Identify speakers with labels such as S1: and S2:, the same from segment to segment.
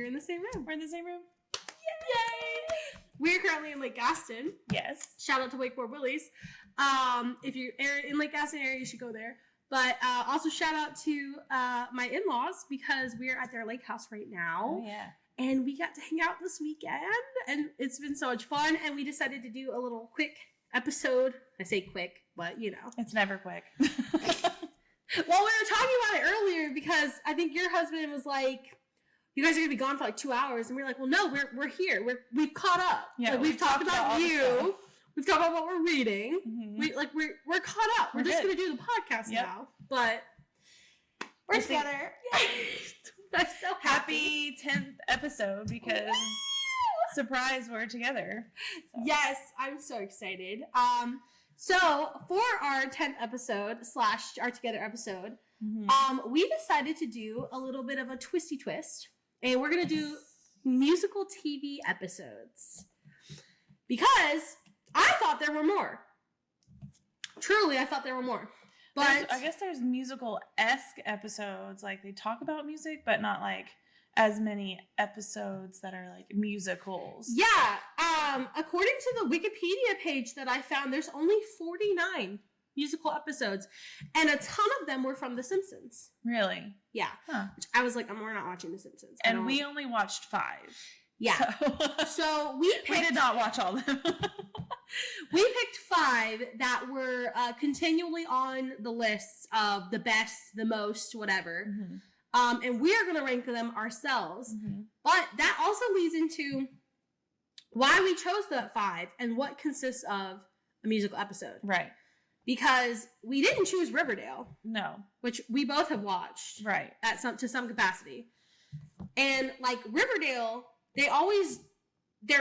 S1: in the same room.
S2: We're in the same room.
S1: Yay! We're currently in Lake Gaston.
S2: Yes.
S1: Shout out to Wakeboard Willies. If you're in Lake Gaston area, you should go there. But also shout out to my in-laws because we're at their lake house right now.
S2: Oh, yeah.
S1: And we got to hang out this weekend. And it's been so much fun. And we decided to do a little quick episode. I say quick, but you know.
S2: It's never quick.
S1: Well, we were talking about it earlier because I think your husband was like, you guys are going to be gone for like 2 hours. And we're like, well, no, we're here. We've caught up.
S2: Yeah,
S1: like, we've talked about you. We've talked about what we're reading.
S2: Mm-hmm.
S1: We're caught up. We're just going to do the podcast now. But we're together. I'm so
S2: happy 10th episode because surprise, we're together. So.
S1: Yes, I'm so excited. So for our 10th episode / our together episode, we decided to do a little bit of a twisty twist, and we're gonna do musical TV episodes because I thought there were more. Truly, I thought there were more. But
S2: I guess there's musical-esque episodes, like they talk about music, but not like as many episodes that are like musicals.
S1: Yeah. According to the Wikipedia page that I found, there's only 49 musical episodes, and a ton of them were from The Simpsons.
S2: Really?
S1: Yeah.
S2: Huh.
S1: I was like, we're not watching The Simpsons.
S2: And we only watched 5.
S1: Yeah. So we
S2: did not watch all of them.
S1: We picked 5 that were continually on the lists of the best, the most, whatever. And we are going to rank them ourselves. But that also leads into why we chose that 5 and what consists of a musical episode.
S2: Right.
S1: Because we didn't choose Riverdale.
S2: No.
S1: Which we both have watched.
S2: Right.
S1: To some capacity. And like Riverdale, they're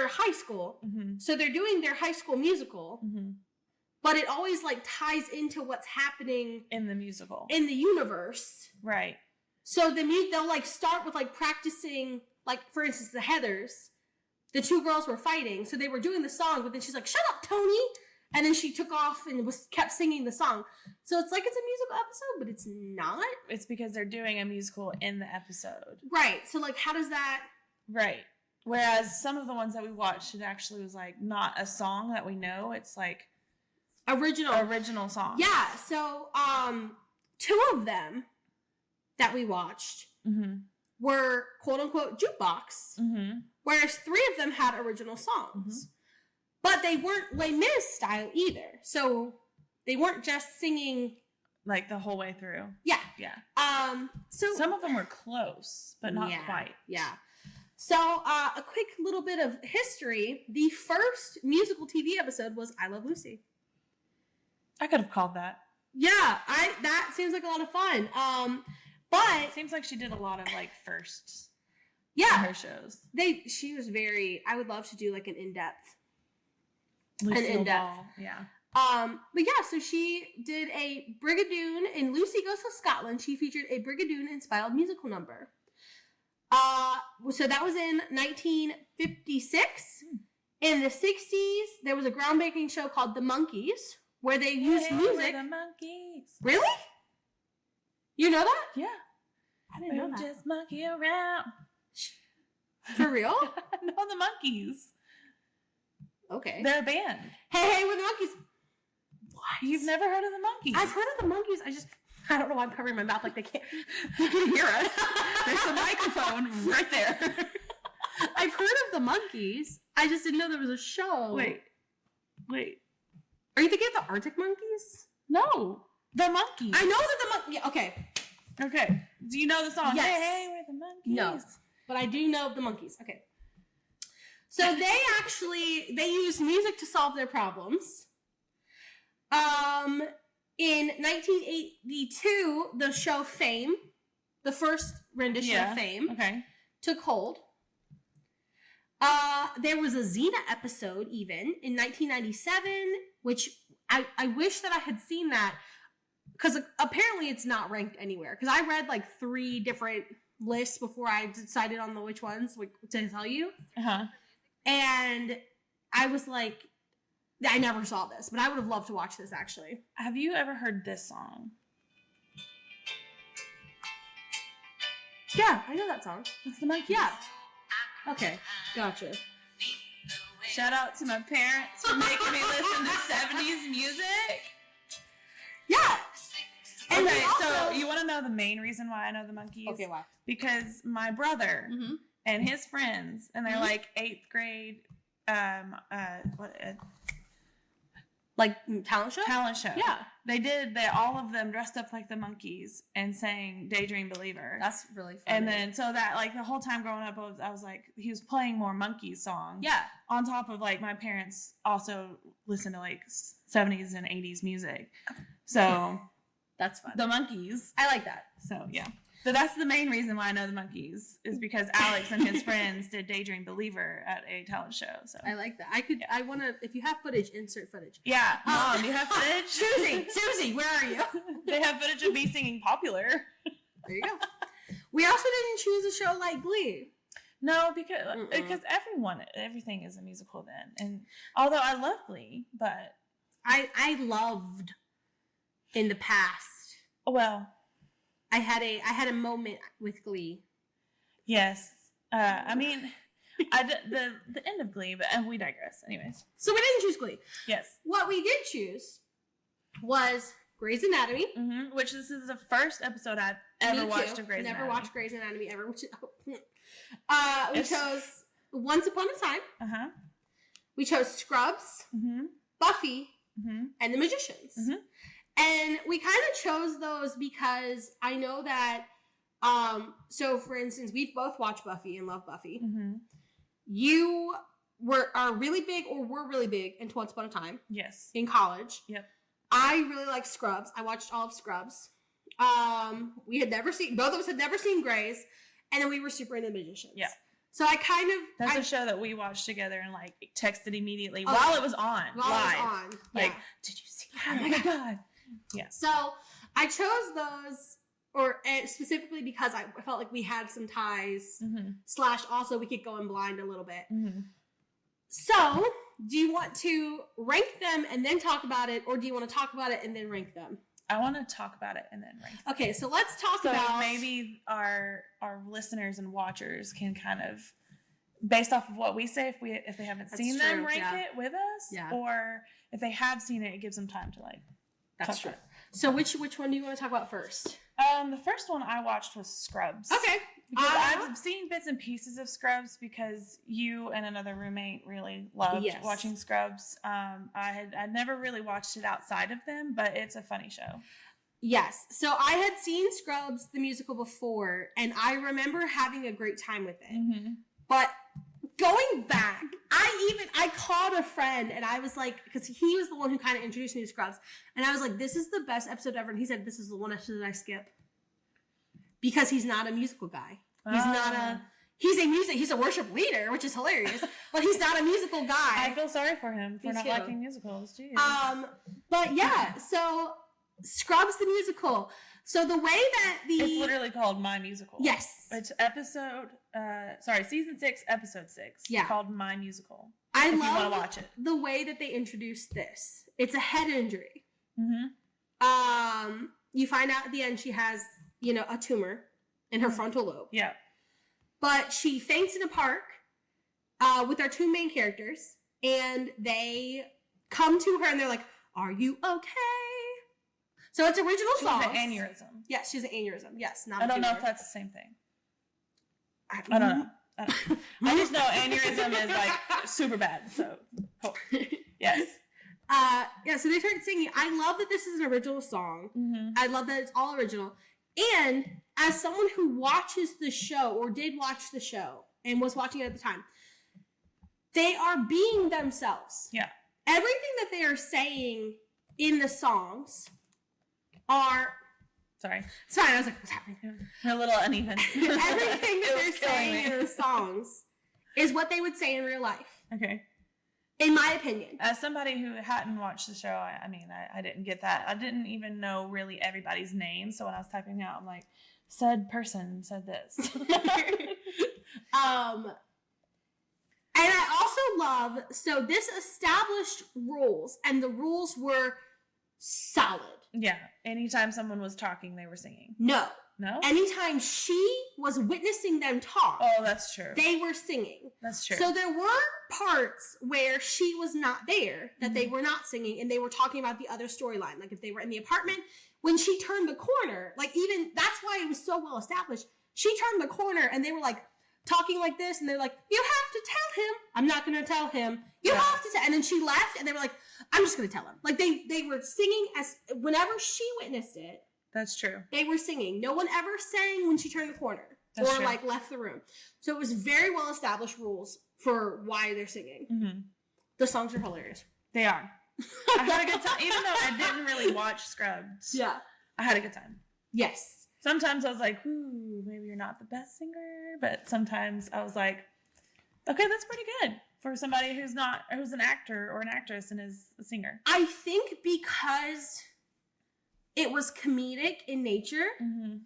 S1: high school. So they're doing their high school musical. But it always like ties into what's happening
S2: in the musical.
S1: In the universe.
S2: Right.
S1: So they'll like start with like practicing, like for instance, the Heathers. The 2 girls were fighting, so they were doing the song, but then she's like, "Shut up, Tony!" And then she took off and kept singing the song. So it's like it's a musical episode, but it's not.
S2: It's because they're doing a musical in the episode.
S1: Right. So like, how does that?
S2: Right. Whereas some of the ones that we watched, it actually was like not a song that we know. It's like original song.
S1: Yeah. So 2 of them that we watched were quote unquote jukebox, whereas 3 of them had original songs, but they weren't Les Mis style either. So they weren't just singing
S2: like the whole way through.
S1: Yeah.
S2: Yeah.
S1: So
S2: some of them were close, but not quite.
S1: Yeah. So a quick little bit of history. The first musical TV episode was I Love Lucy.
S2: I could have called that.
S1: Yeah, that seems like a lot of fun. But
S2: it seems like she did a lot of like firsts.
S1: Yeah,
S2: in her shows.
S1: She was very. I would love to do like an in-depth.
S2: Yeah.
S1: But yeah, so she did a Brigadoon in Lucy Goes to Scotland. She featured a Brigadoon-inspired musical number. So that was in 1956. In the 60s, there was a groundbreaking show called The Monkees, where they used music.
S2: The Monkees.
S1: Really? You know that?
S2: Yeah.
S1: I didn't know that.
S2: Just monkey around.
S1: For real?
S2: I know the Monkees.
S1: Okay.
S2: They're a band.
S1: Hey, we're the Monkees. What?
S2: You've never heard of the Monkees?
S1: I've heard of the Monkees. I don't know why I'm covering my mouth like they can hear us.
S2: There's a microphone right there.
S1: I've heard of the Monkees. I just didn't know there was a show.
S2: Wait.
S1: Are you thinking of the Arctic Monkeys?
S2: No. The Monkees.
S1: I know that the Monkees. Yeah,
S2: okay. Do you know the song?
S1: Yes.
S2: Hey, we're the Monkees.
S1: No. But I do know of the Monkees. Okay. So they used music to solve their problems. In 1982, the show Fame, the first rendition of Fame, took hold. There was a Xena episode even in 1997, which I wish that I had seen that, because apparently it's not ranked anywhere. Because I read like 3 different lists before I decided on which ones to tell you. And I was like, I never saw this, but I would have loved to watch this actually.
S2: Have you ever heard this song?
S1: Yeah, I know that song.
S2: It's the Monkees.
S1: Yeah. Okay, gotcha.
S2: Shout out to my parents for making me listen to 70s music.
S1: Yeah. And
S2: okay,
S1: also,
S2: so you want to know the main reason why I know the Monkees?
S1: Okay, why?
S2: Because my brother and his friends, and they're like 8th grade,
S1: like talent show?
S2: Talent show.
S1: Yeah.
S2: They all of them dressed up like the Monkees and sang Daydream Believer.
S1: That's really fun.
S2: And then, so that, like, the whole time growing up, I was like, he was playing more Monkees songs.
S1: Yeah.
S2: On top of, like, my parents also listen to, like, 70s and 80s music. So...
S1: That's fun.
S2: The Monkees.
S1: I like that.
S2: So, yeah. But that's the main reason why I know the Monkees is because Alex and his friends did Daydream Believer at a talent show. So
S1: I like that. I want to, if you have footage, insert footage.
S2: Yeah. Mom, you have footage?
S1: Susie, where are you?
S2: They have footage of me singing Popular.
S1: There you go. We also didn't choose a show like Glee.
S2: No, because everything is a musical then. And although I love Glee, but...
S1: I loved... in the past.
S2: Well,
S1: I had a moment with Glee.
S2: Yes. I mean, the end of Glee, but we digress. Anyways.
S1: So we didn't choose Glee.
S2: Yes.
S1: What we did choose was Grey's Anatomy.
S2: Mm-hmm. Which this is the first episode I've ever watched of Grey's Anatomy.
S1: Never watched Grey's Anatomy ever. We chose Once Upon a Time. Uh-huh. We chose Scrubs, Buffy, and The Magicians. Mm-hmm. And we kind of chose those because I know that, so for instance, we've both watched Buffy and love Buffy. Mm-hmm. You are really big or were really big into Once Upon a Time.
S2: Yes.
S1: In college.
S2: Yep.
S1: I really like Scrubs. I watched all of Scrubs. Both of us had never seen Grey's, and then we were super into The Magicians. Yeah. So I kind of...
S2: That's a show that we watched together and, like, texted immediately while it was on. Live. Like, did you see that? Oh my God. Yeah.
S1: So I chose those, specifically because I felt like we had some ties. / also we could go in blind a little bit. So, do you want to rank them and then talk about it, or do you want to talk about it and then rank them?
S2: I want to talk about it and then rank them.
S1: Okay, so let's talk about...
S2: maybe our listeners and watchers can kind of, based off of what we say, if they haven't seen them, rank it with us, or if they have seen it, it gives them time to like.
S1: That's true. So which one do you want to talk about first?
S2: The first one I watched was Scrubs.
S1: Okay.
S2: Because I've seen bits and pieces of Scrubs because you and another roommate really loved watching Scrubs. I'd never really watched it outside of them, but it's a funny show.
S1: Yes. So I had seen Scrubs, the musical, before, and I remember having a great time with it. But going back, I called a friend and I was like, because he was the one who kind of introduced me to Scrubs, and I was like, this is the best episode ever. And he said, this is the one episode that I skip. Because he's not a musical guy. He's a worship leader, which is hilarious, but he's not a musical guy.
S2: I feel sorry for him for not liking musicals. Jeez.
S1: But yeah, so Scrubs the musical. So the way that
S2: it's literally called My Musical.
S1: Yes.
S2: It's season 6, episode 6.
S1: Yeah.
S2: Called My Musical.
S1: I
S2: love
S1: you want to watch it. The way that they introduced this. It's a head injury. You find out at the end she has, a tumor in her frontal lobe.
S2: Yeah. But
S1: she faints in a park with our two main characters, and they come to her and they're like, "Are you okay?" So it's original song.
S2: She's an aneurysm.
S1: Yes, she's an aneurysm. Yes, not.
S2: I don't know if that's the same thing. I don't know. I just know aneurysm is like super bad. So cool. Yes.
S1: So they started singing. I love that this is an original song. I love that it's all original. And as someone who watches the show, or did watch the show, and was watching it at the time, they are being themselves.
S2: Yeah.
S1: Everything that they are saying in the songs are...
S2: Sorry.
S1: It's fine. I was like, what's happening?
S2: A little uneven.
S1: Everything that they're saying in the songs is what they would say in real life.
S2: Okay.
S1: In my opinion.
S2: As somebody who hadn't watched the show, I didn't get that. I didn't even know really everybody's name. So when I was typing out, I'm like, said person said this.
S1: And I also love, so this established rules, and the rules were solid.
S2: Yeah. Anytime someone was talking, they were singing.
S1: No.
S2: No?
S1: Anytime she was witnessing them talk.
S2: Oh, that's true.
S1: They were singing.
S2: That's true.
S1: So there were parts where she was not there, that they were not singing, and they were talking about the other storyline. Like if they were in the apartment, when she turned the corner, like even, that's why it was so well established. She turned the corner and they were like talking like this, and they're like, you have to tell him. I'm not going to tell him. You have to tell. And then she left and they were like, I'm just going to tell him. Like they were singing as, whenever she witnessed it.
S2: That's true.
S1: They were singing. No one ever sang when she turned the corner. That's or true. Like left the room. So it was very well established rules for why they're singing. Mm-hmm. The songs are hilarious.
S2: They are. I had a good time. Even though I didn't really watch Scrubs.
S1: Yeah.
S2: I had a good time.
S1: Yes.
S2: Sometimes I was like, ooh, maybe you're not the best singer. But sometimes I was like, okay, that's pretty good for somebody who's an actor or an actress and is a singer.
S1: I think because it was comedic in nature.
S2: Mm-hmm.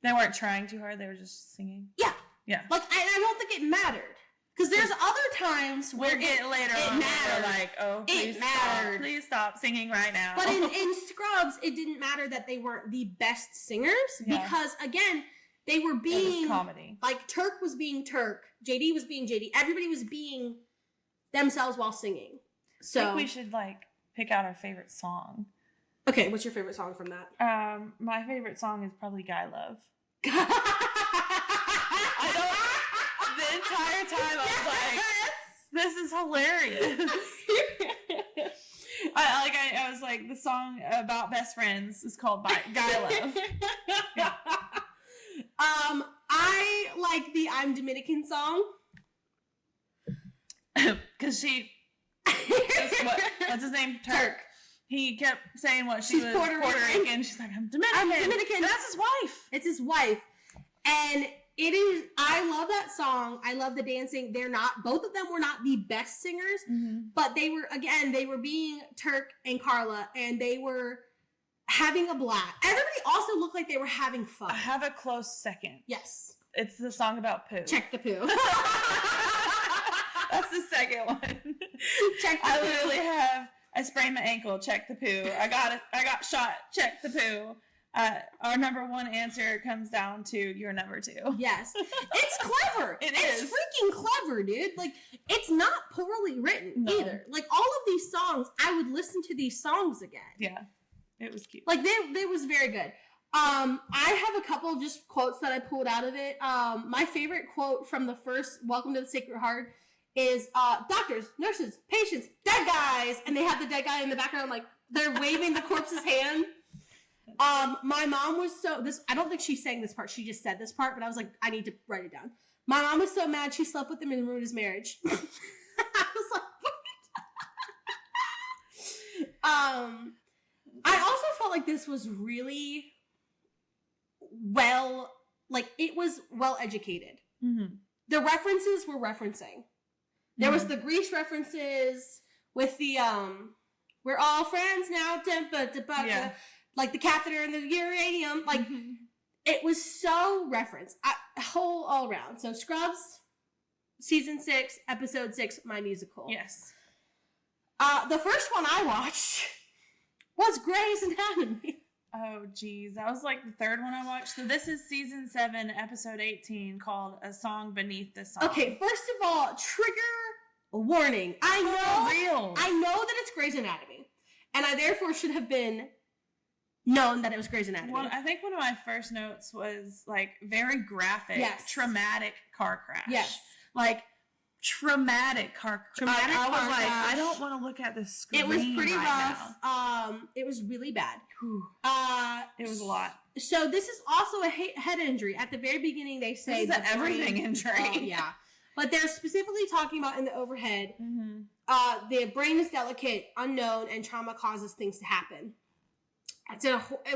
S2: They weren't trying too hard. They were just singing.
S1: Yeah.
S2: Yeah.
S1: Like, I don't think it mattered. Because there's other times where
S2: later on, mattered. Like, oh, please stop. Please stop singing right now.
S1: But in Scrubs, it didn't matter that they weren't the best singers because, again, they were being
S2: comedy.
S1: Like Turk was being Turk, JD was being JD. Everybody was being themselves while singing. So
S2: I think we should pick out our favorite song.
S1: Okay, what's your favorite song from that?
S2: My favorite song is probably "Guy Love." The entire time I was like, this is hilarious. I was like, the song about best friends is called Guy Love. Yeah.
S1: I like the I'm Dominican song.
S2: Because what's his name? Turk. He kept saying she's Puerto Rican. She's like, I'm Dominican. That's his wife.
S1: It's his wife. And it is, I love that song. I love the dancing. Both of them were not the best singers, but they were being Turk and Carla, and they were having a blast. Everybody also looked like they were having fun.
S2: I have a close second.
S1: Yes.
S2: It's the song about poo.
S1: Check the poo.
S2: That's the second one.
S1: Check the poo.
S2: I sprained my ankle. Check the poo. I got shot. Check the poo. Our number one answer comes down to your number two.
S1: Yes. It's clever. It's freaking clever, dude. Like, it's not poorly written either. Like, all of these songs, I would listen to these songs again.
S2: Yeah. It was cute.
S1: Like, they was very good. I have a couple just quotes that I pulled out of it. My favorite quote from the first Welcome to the Sacred Heart is, doctors, nurses, patients, dead guys. And they have the dead guy in the background, like, they're waving the corpse's hand. My mom was I don't think she sang this part. She just said this part, but I was like, I need to write it down. My mom was so mad she slept with him and ruined his marriage. I was like, what? I also felt like this was really it was well educated. Mm-hmm. The references were referencing. There was the Grease references with the, we're all friends now, like the catheter and the uranium, like it was so referenced, all around. So Scrubs, season 6, episode 6, My Musical.
S2: Yes.
S1: The first one I watched was Grey's Anatomy.
S2: Oh, geez. That was like the third one I watched. So this is season 7, episode 18, called A Song Beneath the Song.
S1: Okay, first of all, trigger warning. I know that it's Grey's Anatomy, and I therefore should have been known that it was Grey's Anatomy.
S2: Well, I think one of my first notes was very graphic, traumatic car crash.
S1: Yes.
S2: Traumatic car crash. I was like, I don't want to look at this screen.
S1: It was pretty rough.
S2: Now.
S1: It was really bad.
S2: It was a lot.
S1: So this is also a head injury. At the very beginning, they say
S2: this is an everything injury.
S1: Yeah. But they're specifically talking about in the overhead, the brain is delicate, unknown, and trauma causes things to happen.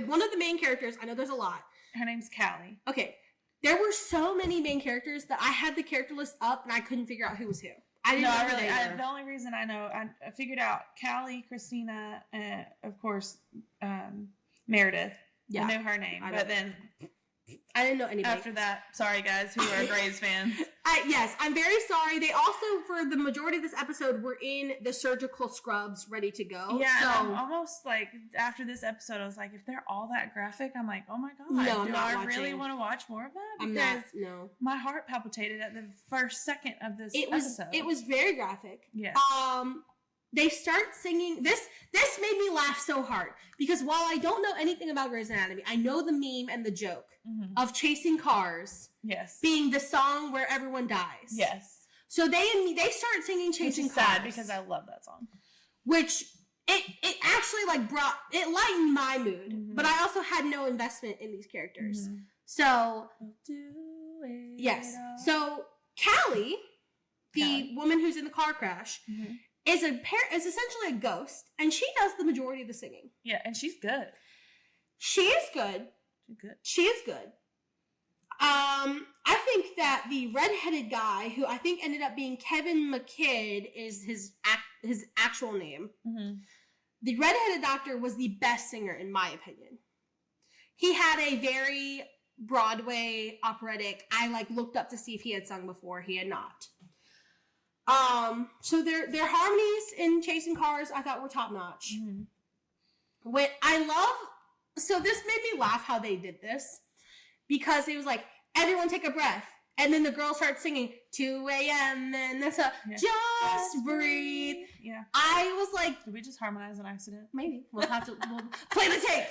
S1: One of the main characters, I know there's a lot.
S2: Her name's Callie.
S1: Okay. There were so many main characters that I had the character list up and I couldn't figure out who was who. I didn't know who they were.
S2: The only reason I know, I figured out Callie, Christina, and of course, Meredith. Yeah. I knew her name. But then
S1: I didn't know anybody.
S2: After that, sorry guys who are Braves fans.
S1: Yes, I'm very sorry. They also, for the majority of this episode, were in the surgical scrubs ready to go.
S2: Yeah,
S1: so
S2: I'm almost like, after this episode, I was like, if they're all that graphic, I'm like, oh my god,
S1: no, I'm
S2: do
S1: not
S2: I
S1: watching.
S2: really want to watch more of that?
S1: I'm not. No,
S2: my heart palpitated at the first second of this episode.
S1: It was very graphic.
S2: Yes.
S1: They start singing. This made me laugh so hard because while I don't know anything about Grey's Anatomy, I know the meme and the joke of chasing cars.
S2: Yes. Being
S1: the song where everyone dies.
S2: Yes.
S1: So they start singing "Chasing Cars."
S2: Sad because I love that song.
S1: Which it actually like lightened my mood, but I also had no investment in these characters. So yes. So Callie, the woman who's in the car crash, is essentially a ghost, and she does the majority of the singing.
S2: Yeah, and she's good.
S1: She is good.
S2: She's good.
S1: She is good. I think that the redheaded guy, who I think ended up being Kevin McKidd, is his actual name. The redheaded doctor was the best singer, in my opinion. He had a very Broadway operatic. I looked up to see if he had sung before. He had not. So their harmonies in Chasing Cars I thought were top notch. So this made me laugh how they did this, because it was like, everyone take a breath, and then the girl starts singing 2 a.m. and that's just breathe. Yeah. I was like,
S2: did we just harmonize an accident?
S1: Maybe we'll play the tape.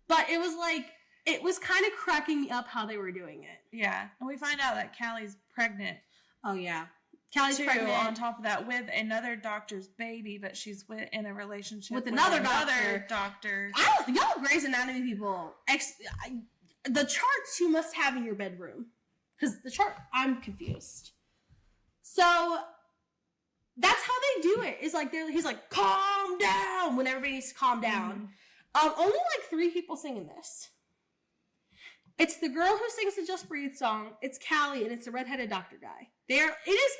S1: But it was like, it was kind of cracking me up how they were doing it.
S2: Yeah, and we find out that Callie's pregnant.
S1: Oh yeah, Callie's pregnant.
S2: On top of that, with another doctor's baby, but she's in a relationship with
S1: another
S2: doctor.
S1: Y'all Grey's Anatomy people, the charts you must have in your bedroom, because the chart, I'm confused. So that's how they do it. It's like he's like, calm down, when everybody needs to calm down. Only 3 people singing this. It's the girl who sings the Just Breathe song, it's Callie, and it's the redheaded doctor guy. It is,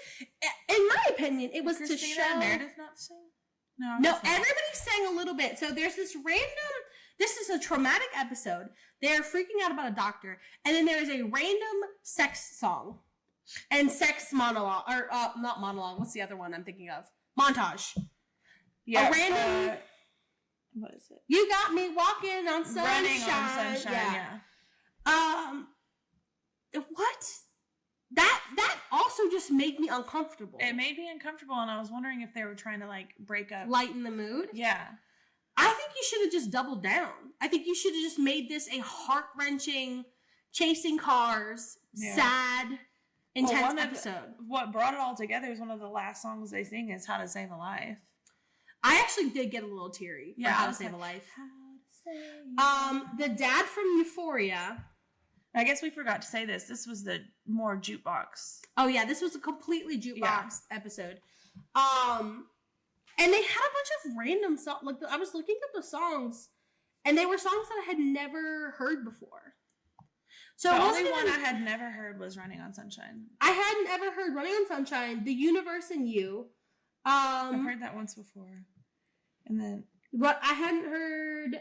S1: in my opinion, it was
S2: Christina
S1: to show...
S2: Meredith not sing?
S1: No, everybody sang a little bit. So there's this this is a traumatic episode. They're freaking out about a doctor, and then there is a random sex song and sex monologue, or not monologue, what's the other one I'm thinking of? Montage.
S2: Yeah.
S1: A random...
S2: what is it?
S1: You got me walking on sunshine.
S2: Running on sunshine, yeah.
S1: What? That also just made me uncomfortable.
S2: It made me uncomfortable, and I was wondering if they were trying to break up,
S1: lighten the mood.
S2: Yeah.
S1: I think you should have just doubled down. I think you should have just made this a heart-wrenching, chasing cars, sad, intense episode.
S2: What brought it all together is one of the last songs they sing is "How to Save a Life."
S1: I actually did get a little teary for How to Save a Life. The dad from Euphoria.
S2: I guess we forgot to say this. This was the more jukebox.
S1: Oh yeah, this was a completely jukebox episode. And they had a bunch of random songs. I was looking up the songs, and they were songs that I had never heard before. So
S2: the only one I had never heard was "Running on Sunshine."
S1: I hadn't ever heard "Running on Sunshine," "The Universe and You."
S2: I've heard that once before, and then
S1: I hadn't heard.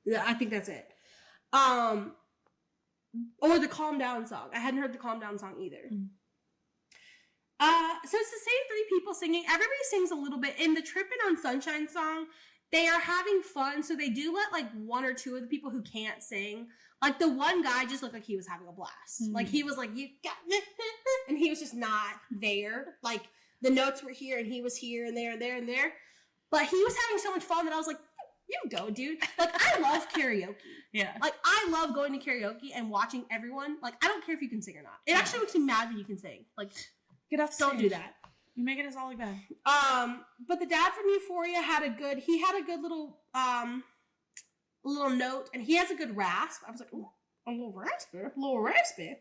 S1: Yeah, I think that's it. Or the Calm Down song. I hadn't heard the Calm Down song either. So it's the same 3 people singing. Everybody sings a little bit. In the Trippin' on Sunshine song, they are having fun, so they do let 1 or 2 of the people who can't sing. The one guy just looked like he was having a blast. He was like, you got me, and he was just not there. The notes were here, and he was here and there and there and there. But he was having so much fun that I was like, you go, dude. I love karaoke.
S2: Yeah.
S1: I love going to karaoke and watching everyone. I don't care if you can sing or not. It actually makes me mad when you can sing.
S2: Get off
S1: stage. Don't do that.
S2: You're making us all look bad.
S1: But the dad from Euphoria had a good little note, and he has a good rasp. I was like, ooh, a little raspy.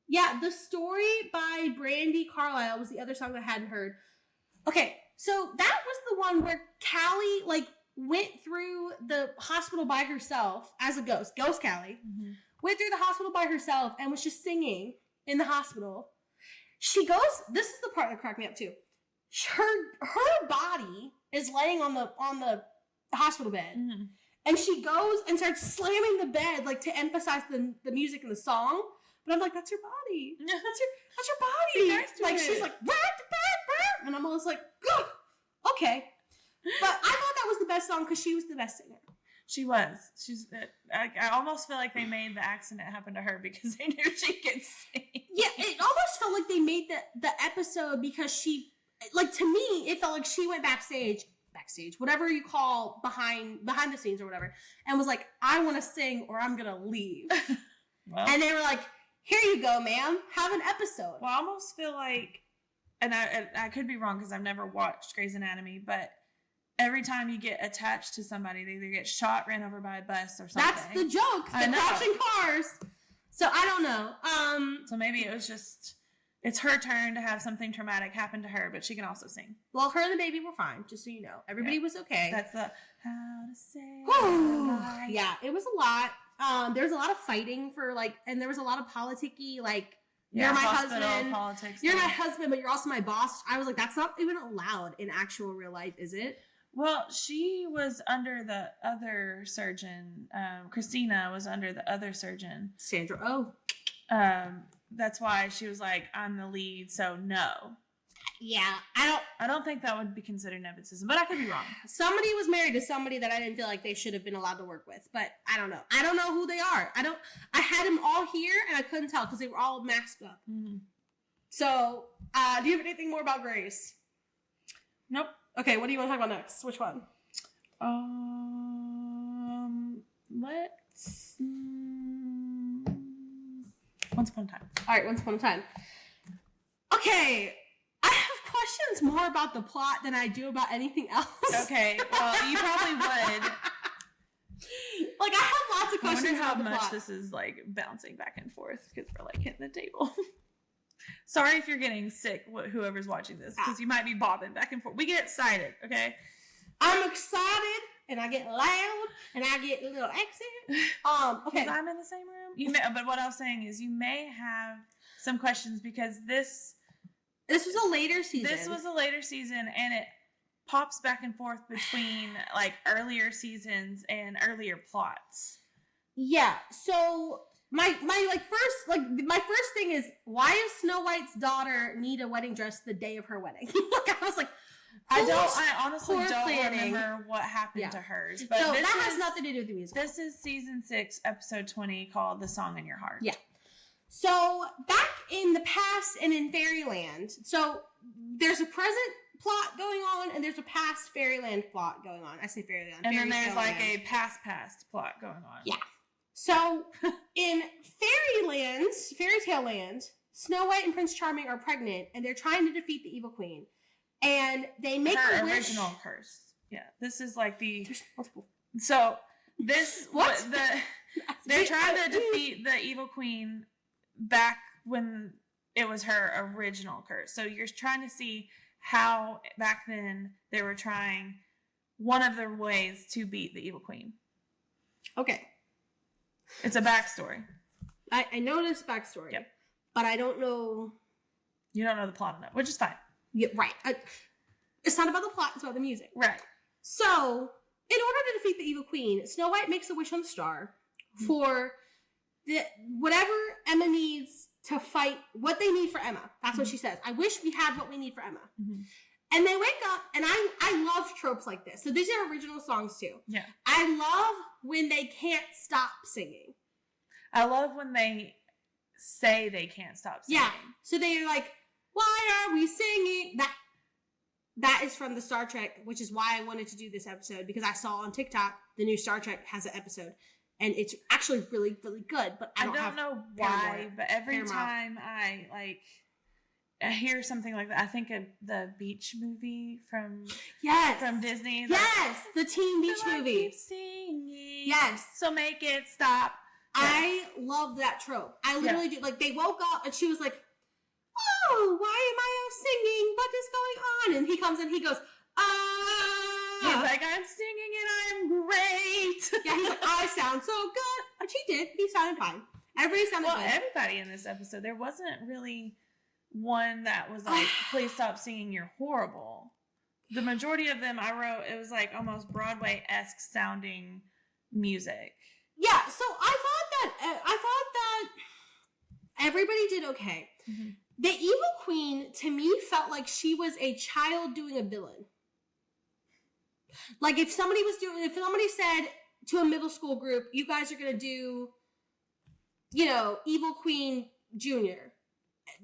S1: Yeah, The Story by Brandi Carlile was the other song that I hadn't heard. Okay, so that was the one where Callie, went through the hospital by herself as a ghost Callie, went through the hospital by herself and was just singing in the hospital. She goes, this is the part that cracked me up too. Her body is laying on the hospital bed. Mm-hmm. And she goes and starts slamming the bed, like, to emphasize the music and the song. But I'm like, that's your body. That's your body. Like, she's like, and I'm almost like, ugh, okay. But I thought that was the best song because she was the best singer.
S2: She was. I almost feel like they made the accident happen to her because they knew she could sing.
S1: Yeah, it almost felt like they made the episode because she, like, to me, it felt like she went backstage, whatever you call behind the scenes or whatever, and was like, I want to sing or I'm gonna leave. Well, and they were like, here you go, ma'am, have an episode.
S2: Well, I almost feel like, and I could be wrong because I've never watched Grey's Anatomy, but every time you get attached to somebody, they either get shot, ran over by a bus, or something.
S1: That's the joke. The crashing cars. So I don't know.
S2: So maybe it was just, it's her turn to have something traumatic happen to her, but she can also sing.
S1: Well, her and the baby were fine, just so you know. Everybody was okay.
S2: That's the how to say.
S1: Yeah, it was a lot. There was a lot of fighting for, like, and there was a lot of politicky, like, you're my husband.
S2: Politics.
S1: You're my husband, but you're also my boss. I was like, that's not even allowed in actual real life, is it?
S2: Well, she was under the other surgeon. Christina was under the other surgeon.
S1: Sandra. Oh.
S2: That's why she was like, I'm the lead, so no.
S1: Yeah,
S2: I don't think that would be considered nepotism, but I could be wrong.
S1: Somebody was married to somebody that I didn't feel like they should have been allowed to work with, but I don't know. I don't know who they are. I had them all here and I couldn't tell because they were all masked up. Mm-hmm. So, do you have anything more about Grace?
S2: Nope.
S1: Okay, what do you want to talk about next? Which one?
S2: Let's Once Upon a Time.
S1: All right, Once Upon a Time. Okay, I have questions more about the plot than I do about anything else.
S2: Okay, well, you probably would.
S1: Like, I have lots of questions
S2: I wonder
S1: about
S2: how
S1: the
S2: much
S1: plot.
S2: This is, like, bouncing back and forth because we're, like, hitting the table. Sorry if you're getting sick, whoever's watching this, because you might be bobbing back and forth. We get excited, okay?
S1: I'm excited, and I get loud, and I get a little accent. Okay.
S2: Because I'm in the same room. But what I was saying is you may have some questions because this
S1: was a later season.
S2: This was a later season, and it pops back and forth between, like, earlier seasons and earlier plots.
S1: Yeah, so... My first thing is, why does Snow White's daughter need a wedding dress the day of her wedding? Like, I was like,
S2: I honestly don't remember what happened to hers. But
S1: so that has nothing to do with the music.
S2: This is season 6, episode 20, called "The Song in Your Heart."
S1: Yeah. So back in the past and in Fairyland, so there's a present plot going on and there's a past Fairyland plot going on. I say Fairyland,
S2: and then there's like a past plot going on.
S1: Yeah. So, in Fairy Tale Land, Snow White and Prince Charming are pregnant, and they're trying to defeat the evil queen. And they make
S2: her
S1: a wish.
S2: Original curse. Yeah, this is like the.
S1: There's multiple.
S2: So this what they're trying to defeat the evil queen back when it was her original curse. So you're trying to see how back then they were trying one of their ways to beat the evil queen.
S1: Okay.
S2: It's a backstory.
S1: I know this backstory, but I don't know.
S2: You don't know the plot of it, which is fine.
S1: Yeah, right. It's not about the plot; it's about the music.
S2: Right.
S1: So, in order to defeat the evil queen, Snow White makes a wish on the star for whatever Emma needs to fight. What they need for Emma. That's what she says. I wish we had what we need for Emma. Mm-hmm. And they wake up, and I love tropes like this. So these are original songs too.
S2: Yeah.
S1: I love when they can't stop singing.
S2: I love when they say they can't stop singing.
S1: Yeah. So they're like, why are we singing? That is from the Star Trek, which is why I wanted to do this episode, because I saw on TikTok the new Star Trek has an episode. And it's actually really, really good. But I don't
S2: know why, but every time I hear something like that, I think of the beach movie from Disney.
S1: Yes, the teen beach movie.
S2: Keep singing.
S1: Yes.
S2: So make it stop.
S1: I love that trope. I literally do. Like, they woke up and she was like, oh, why am I singing? What is going on? And he comes in, he goes,
S2: He's like, I'm singing and I'm great.
S1: Yeah, he's like, I sound so good. Which he did. He sounded fine. Everybody sounded good.
S2: Everybody in this episode, there wasn't really one that was like, please stop singing, you're horrible. the majority of them I wrote, it was like almost Broadway-esque sounding music.
S1: Yeah, so I thought that everybody did okay. Mm-hmm. The evil queen, to me, felt like she was a child doing a villain. Like if somebody said to a middle school group, you guys are going to do, Evil Queen Junior.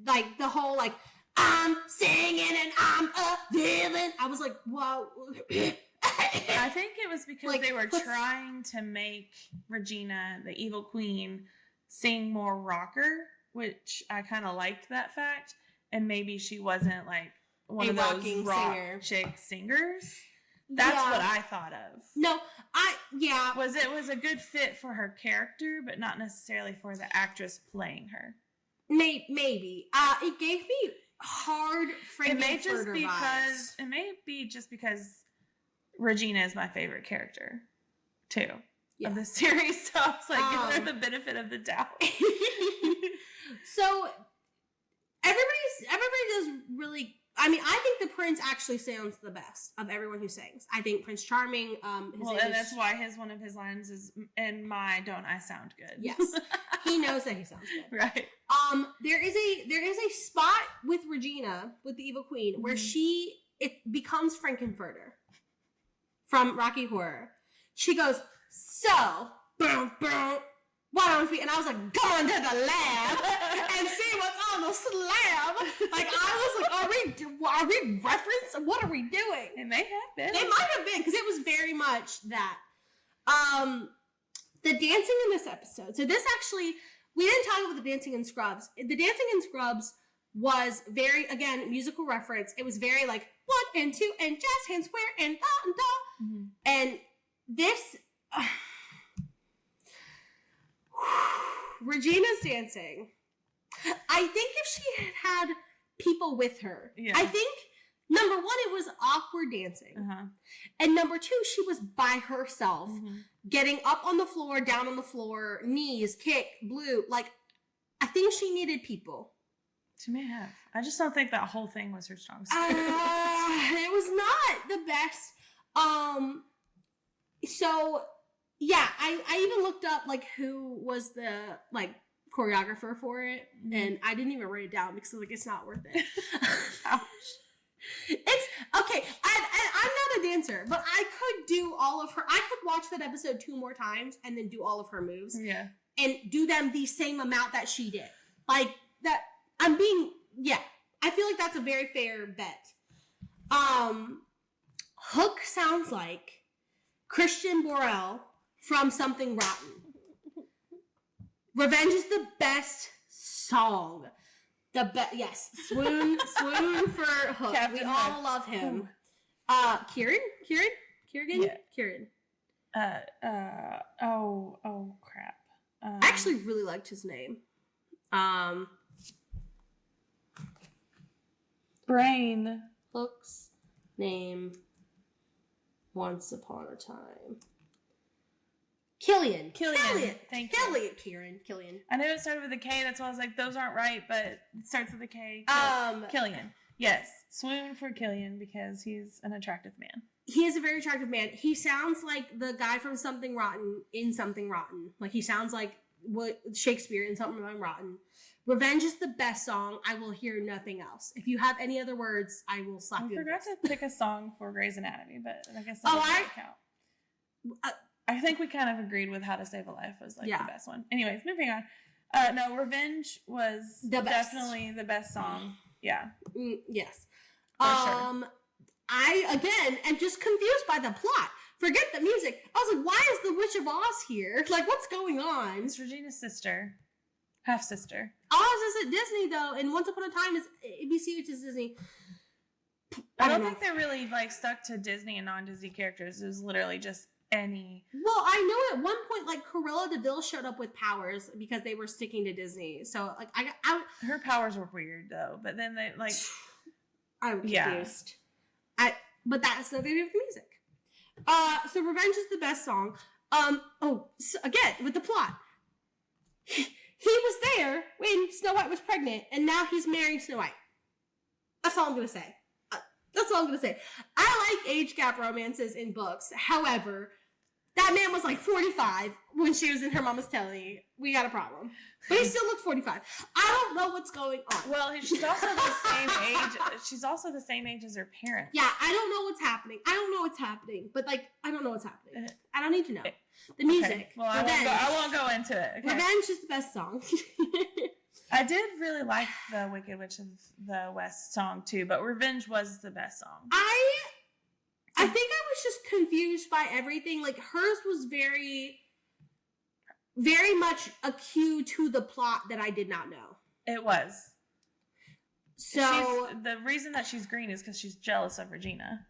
S1: Like the whole, like, I'm singing and I'm a villain. I was like, whoa.
S2: I think it was because they were trying to make Regina, the evil queen, sing more rocker, which I kind of liked that fact. And maybe she wasn't like one of those rock chick singers. That's what I thought of.
S1: No,
S2: it was a good fit for her character, but not necessarily for the actress playing her.
S1: Maybe. It gave me hard Frankenfurter vibes.
S2: It may be just because Regina is my favorite character, too, of the series. So I was like, give her the benefit of the doubt.
S1: So everybody does really. I mean, I think the prince actually sounds the best of everyone who sings. I think Prince Charming.
S2: And that's why one of his lines is, "In my don't I sound good?"
S1: Yes, he knows that he sounds good.
S2: Right.
S1: There is a spot with Regina, with the evil queen, where it becomes Frankenfurter from Rocky Horror. She goes, "So, boom, boom, why don't we?" And I was like, "Go into the lab and see what's on the slab." Like I was like, "Are we reference? What are we doing?"
S2: It may have been.
S1: It might have been because it was very much that. The dancing in this episode. So this actually, we didn't talk about the dancing in Scrubs. The dancing in Scrubs was very, again, musical reference. It was very like 1 and 2 and jazz hands square and da and da. Mm-hmm. And this. Regina's dancing. I think if she had people with her, I think number one, it was awkward dancing. Uh-huh. And number two, she was by herself, getting up on the floor, down on the floor, knees, kick, blue. Like, I think she needed people.
S2: She may have. I just don't think that whole thing was her strong suit.
S1: It was not the best. So... yeah, I even looked up, like, who was the, like, choreographer for it, and I didn't even write it down because, like, it's not worth it. It's, okay, I'm not a dancer, but I could do all of her, I could watch that episode 2 more times and then do all of her moves.
S2: Yeah.
S1: And do them the same amount that she did. Like, that, I feel like that's a very fair bet. Hook sounds like Christian Borle from Something Rotten. Revenge is the best song. Yes. Swoon for Hook. Captain we all Hook. Love him. Kieran? Yeah. Kieran.
S2: Oh crap.
S1: I actually really liked his name.
S2: Brain.
S1: Hook's name once upon a time. Killian.
S2: Thank you.
S1: Killian.
S2: I know it started with a K. That's why I was like, those aren't right, but it starts with a K. Killian. Yes. Swoon for Killian because he's an attractive man.
S1: He is a very attractive man. He sounds like the guy from Something Rotten in Something Rotten. Like, he sounds like what Shakespeare in Something Rotten. Revenge is the best song. I will hear nothing else. If you have any other words, I will slap you.
S2: I forgot to pick a song for Grey's Anatomy, but I guess that doesn't count. I think we kind of agreed with How to Save a Life was like the best one. Anyways, moving on. No, Revenge was definitely the best song. Yeah.
S1: Yes.
S2: For sure.
S1: I, again, am just confused by the plot. Forget the music. I was like, why is the Witch of Oz here? Like, what's going on?
S2: It's Regina's sister. Half-sister.
S1: Oz is at Disney, though, and Once Upon a Time is ABC, which is Disney.
S2: I don't think they really, like, stuck to Disney and non-Disney characters. It was literally just any.
S1: Well, I know at one point, like, Cruella de Vil showed up with powers because they were sticking to Disney. So, like,
S2: her powers were weird, though. But then they, like...
S1: I'm confused. But that's nothing to do with the music. So Revenge is the best song. So again, with the plot. He was there when Snow White was pregnant, and now he's marrying Snow White. That's all I'm going to say. That's That's all I'm gonna say. I like age gap romances in books. However, that man was like 45 when she was in Her Mama's Telly. We got a problem. But he still looked 45. I don't know what's going on.
S2: Well, she's also the same age. She's also the same age as her parents.
S1: Yeah, I don't know what's happening. But like, I don't know what's happening. I don't need to know. The music.
S2: Okay. Well,
S1: Revenge.
S2: I won't go into it. Okay.
S1: Revenge is the best song.
S2: I did really like the Wicked Witch of the West song too, but Revenge was the best song.
S1: I think I was just confused by everything. Like, hers was very, very much a cue to the plot that I did not know.
S2: It was.
S1: So
S2: the reason that she's green is because she's jealous of Regina,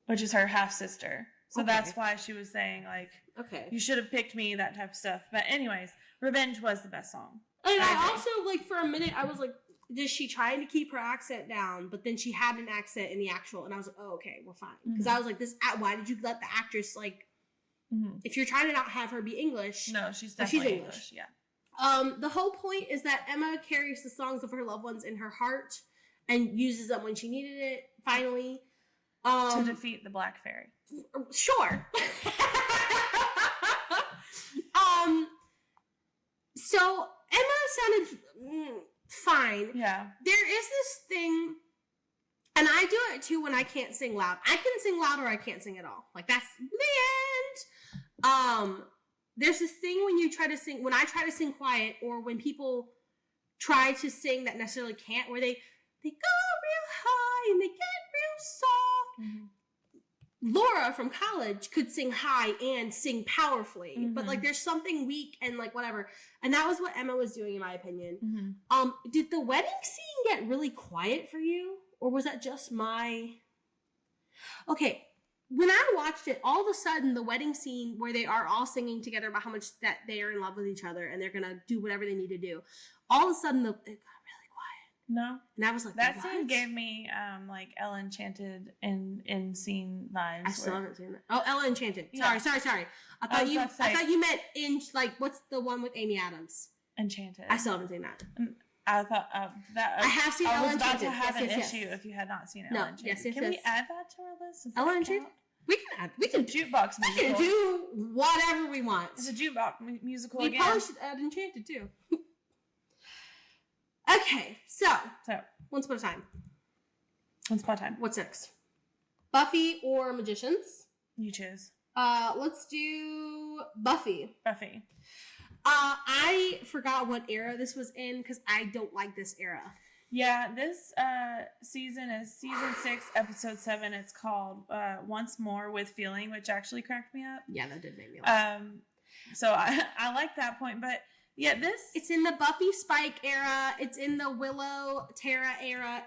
S2: which is her half sister. So that's why she was saying, like,
S1: okay,
S2: you should have picked me, that type of stuff. But anyways, Revenge was the best song.
S1: And I also, like, for a minute, I was like, is she trying to keep her accent down? But then she had an accent in the actual, and I was like, oh, okay, we're fine. Because I was like, why did you let the actress, like, if you're trying to not have her be English.
S2: No, she's definitely English. Yeah.
S1: The whole point is that Emma carries the songs of her loved ones in her heart and uses them when she needed it, finally.
S2: To defeat the Black Fairy.
S1: Sure. So Emma sounded fine.
S2: Yeah.
S1: There is this thing, and I do it too when I can't sing loud. I can sing loud or I can't sing at all. Like, that's the end. There's this thing when I try to sing quiet, or when people try to sing that necessarily can't, where they go real high and they get real soft. Mm-hmm. Laura from college could sing high and sing powerfully, but like there's something weak and like whatever. And that was what Emma was doing, in my opinion. Mm-hmm. Did the wedding scene get really quiet for you? Or was that just my... Okay, when I watched it, all of a sudden the wedding scene where they are all singing together about how much that they are in love with each other and they're going to do whatever they need to do, all of a sudden it got really quiet.
S2: No.
S1: And I was like,
S2: that
S1: what?
S2: scene gave me like Ella Enchanted in scene vibes.
S1: I still haven't seen that. Oh, Ella Enchanted.
S2: Yeah.
S1: Sorry. I thought you meant in, like, what's the one with Amy Adams?
S2: Enchanted.
S1: I still haven't seen that.
S2: I thought that
S1: I have seen Ella Enchanted.
S2: I was about to have an issue if you had not seen Ella Enchanted.
S1: Yes.
S2: Can we add that to our list?
S1: Ella Enchanted? We can
S2: jukebox musical.
S1: We can do whatever we want.
S2: It's a jukebox musical
S1: we
S2: again.
S1: We probably should add Enchanted too. Okay, so Once Upon a Time.
S2: Once Upon a Time.
S1: What's next? Buffy or Magicians?
S2: You choose.
S1: Let's do Buffy.
S2: Buffy.
S1: I forgot what era this was in because I don't like this era.
S2: Yeah, this season is season 6, episode 7. It's called Once More with Feeling, which actually cracked me up.
S1: Yeah, that did make me laugh.
S2: So I like that point, but yeah, it's
S1: in the Buffy Spike era. It's in the Willow Tara era.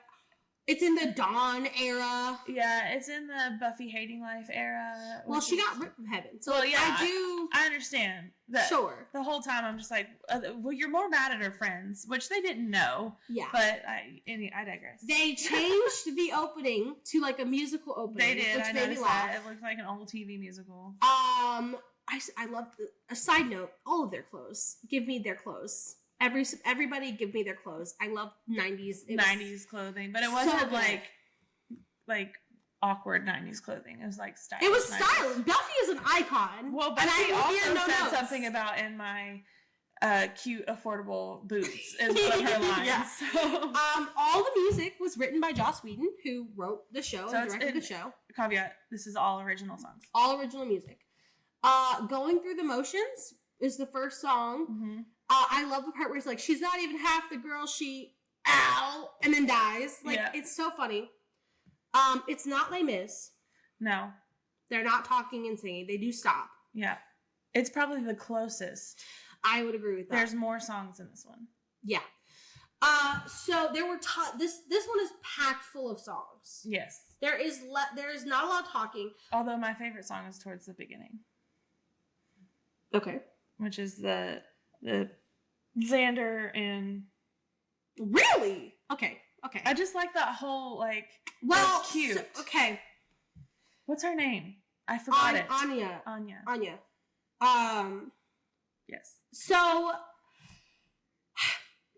S1: It's in the Dawn era.
S2: Yeah, it's in the Buffy Hating Life era.
S1: Well, she got ripped from heaven. So
S2: well, yeah, I understand that.
S1: Sure.
S2: The whole time I'm just like, well, you're more mad at her friends, which they didn't know.
S1: Yeah.
S2: But I digress.
S1: They changed the opening to like a musical opening.
S2: They did.
S1: Which made me laugh.
S2: That. It looked like an old TV musical.
S1: I love a side note, all of their clothes. Give me their clothes. Everybody give me their clothes. I love 90s
S2: clothing, but it wasn't
S1: so
S2: like awkward 90s clothing. It was like stylish.
S1: It was stylish. Buffy is an icon.
S2: Well, Buffy also said something about in my cute affordable boots is one of her lines.
S1: Yeah.
S2: So.
S1: All the music was written by Joss Whedon, who wrote the show and directed the show.
S2: Caveat: this is all original songs.
S1: All original music. Going Through the Motions is the first song. Mm-hmm. I love the part where it's like, she's not even half the girl and then dies. Like, It's so funny. It's not Les Mis.
S2: No.
S1: They're not talking and singing. They do stop.
S2: Yeah. It's probably the closest.
S1: I would agree with that.
S2: There's more songs in this one.
S1: Yeah. So there were this one is packed full of songs.
S2: Yes.
S1: There is not a lot of talking.
S2: Although my favorite song is towards the beginning.
S1: Okay.
S2: Which is the Xander and...
S1: Really? Okay.
S2: I just like that whole, like...
S1: Well,
S2: cute.
S1: So, okay.
S2: What's her name? I forgot it.
S1: Anya.
S2: Yes.
S1: So...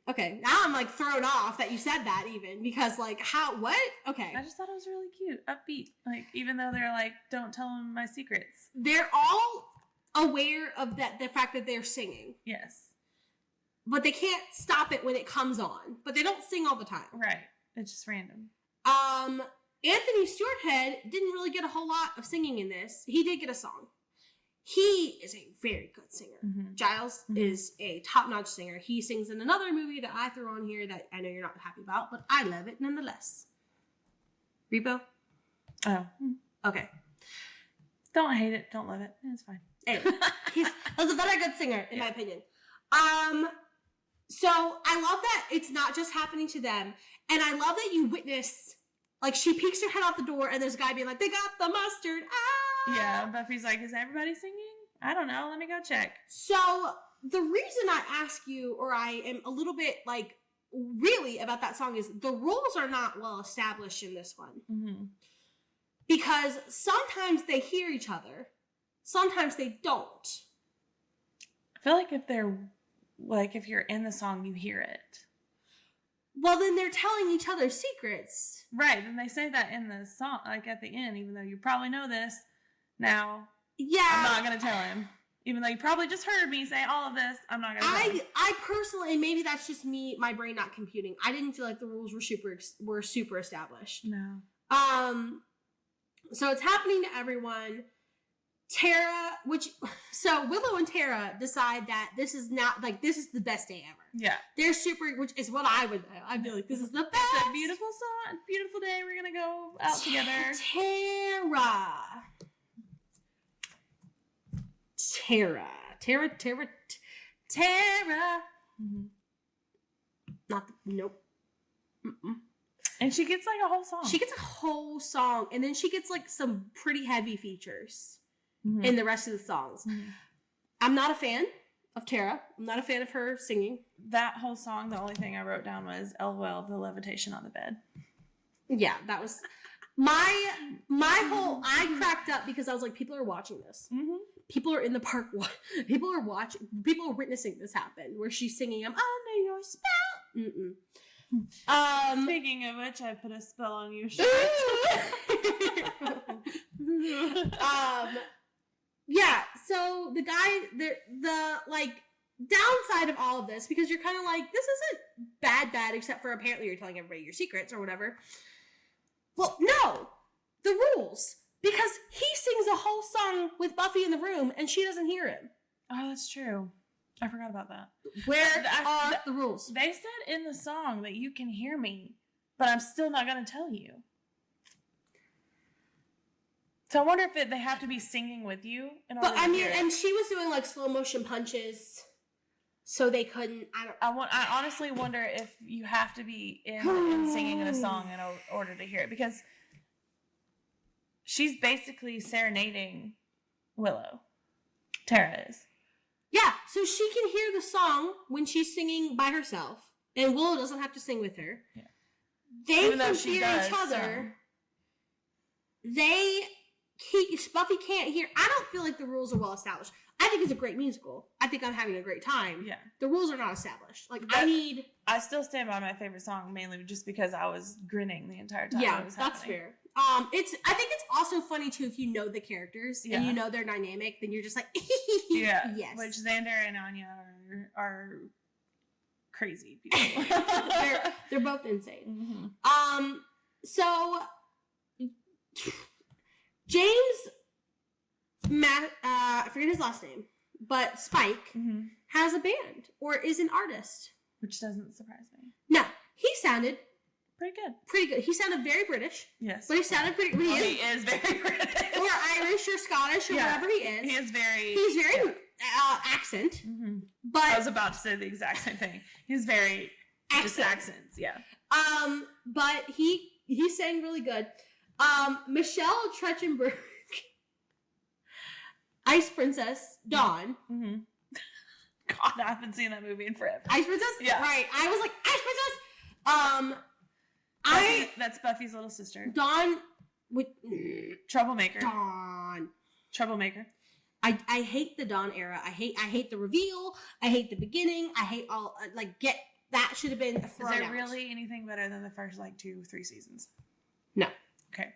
S1: Okay, now I'm like thrown off that you said that even because like what? Okay.
S2: I just thought it was really cute, upbeat. Like even though they're like, don't tell them my secrets.
S1: They're all aware of the fact that they're singing.
S2: Yes.
S1: But they can't stop it when it comes on. But they don't sing all the time.
S2: Right. It's just random.
S1: Anthony Stewart Head didn't really get a whole lot of singing in this. He did get a song. He is a very good singer.
S2: Mm-hmm.
S1: Giles is a top-notch singer. He sings in another movie that I threw on here that I know you're not happy about, but I love it nonetheless. Repo?
S2: Oh.
S1: Okay.
S2: Don't hate it. Don't love it. It's fine.
S1: Anyway, he's a very good singer, in my opinion. So I love that it's not just happening to them. And I love that you witness, like, she peeks her head out the door and there's a guy being like, they got the mustard. Ah!
S2: Yeah, Buffy's like, is everybody singing? I don't know. Let me go check.
S1: So the reason I ask you, or I am a little bit, like, really about that song is the rules are not well established in this one.
S2: Mm-hmm.
S1: Because sometimes they hear each other. Sometimes they don't.
S2: I feel like if you're in the song, you hear it.
S1: Well, then they're telling each other secrets.
S2: Right. And they say that in the song, like at the end, even though you probably know this now.
S1: Yeah.
S2: I'm not going to tell him. Even though you probably just heard me say all of this, I'm not going to tell him.
S1: I personally, and maybe that's just me, my brain not computing. I didn't feel like the rules were super established.
S2: No.
S1: So it's happening to everyone. So Willow and Tara decide that this is the best day ever.
S2: Yeah.
S1: They're super, which is what I would do. I'd be like, this is the best.
S2: It's a beautiful song, beautiful day. We're going to go out together.
S1: Tara.
S2: Mm-hmm.
S1: Nope. Mm-mm.
S2: And she gets like a whole song.
S1: She gets a whole song, and then she gets like some pretty heavy features
S2: mm-hmm.
S1: in the rest of the songs.
S2: Mm-hmm.
S1: I'm not a fan of Tara. I'm not a fan of her singing.
S2: That whole song, the only thing I wrote down was LOL, the levitation on the bed.
S1: Yeah, that was my whole, I cracked up because I was like, people are watching this.
S2: Mm-hmm.
S1: People are in the park. People are witnessing this happen where she's singing, I'm under your spell. Mm-mm.
S2: Speaking of which, I put a spell on you.
S1: Yeah, so the like downside of all of this, because you're kind of like, this isn't bad, except for apparently you're telling everybody your secrets or whatever. Well, no, the rules, because he sings a whole song with Buffy in the room and she doesn't hear him.
S2: Oh, that's true. I forgot about that.
S1: Where are the rules?
S2: They said in the song that you can hear me, but I'm still not going to tell you. So I wonder if they have to be singing with you in order to hear it.
S1: And she was doing like slow motion punches, so they couldn't.
S2: I honestly wonder if you have to be in singing in a song in order to hear it, because she's basically serenading Willow. Tara is.
S1: Yeah, so she can hear the song when she's singing by herself, and Willow doesn't have to sing with her. Yeah. They can hear each other. So. Buffy can't hear. I don't feel like the rules are well established. I think it's a great musical. I think I'm having a great time. Yeah. The rules are not established. Like,
S2: I still stand by my favorite song, mainly just because I was grinning the entire time.
S1: Yeah, that's fair. I think it's also funny too if you know the characters and you know their dynamic, then you're just like,
S2: yeah,
S1: yes.
S2: Which Xander and Anya are crazy people.
S1: they're both insane.
S2: Mm-hmm.
S1: So James, I forget his last name, but Spike has a band or is an artist,
S2: which doesn't surprise me.
S1: No, he sounded. Pretty good. He sounded very British.
S2: Yes.
S1: But he sounded pretty...
S2: He is very British.
S1: Or Irish or Scottish or whatever he is.
S2: He's
S1: very accent.
S2: Mm-hmm.
S1: But
S2: I was about to say the exact same thing. He's very... Just accents, yeah.
S1: But he sang really good. Michelle Trachtenberg, Ice Princess, Dawn.
S2: Mm-hmm. God, I haven't seen that movie in forever.
S1: Ice Princess? Yeah. Right. I was like, Ice Princess!
S2: That's Buffy's little sister.
S1: Dawn with
S2: Troublemaker.
S1: Dawn.
S2: Troublemaker.
S1: I hate the Dawn era. I hate the reveal. I hate the beginning. I hate all that should have been
S2: Is
S1: thrown
S2: there
S1: out.
S2: really anything better than the first, 2-3 seasons?
S1: No.
S2: Okay.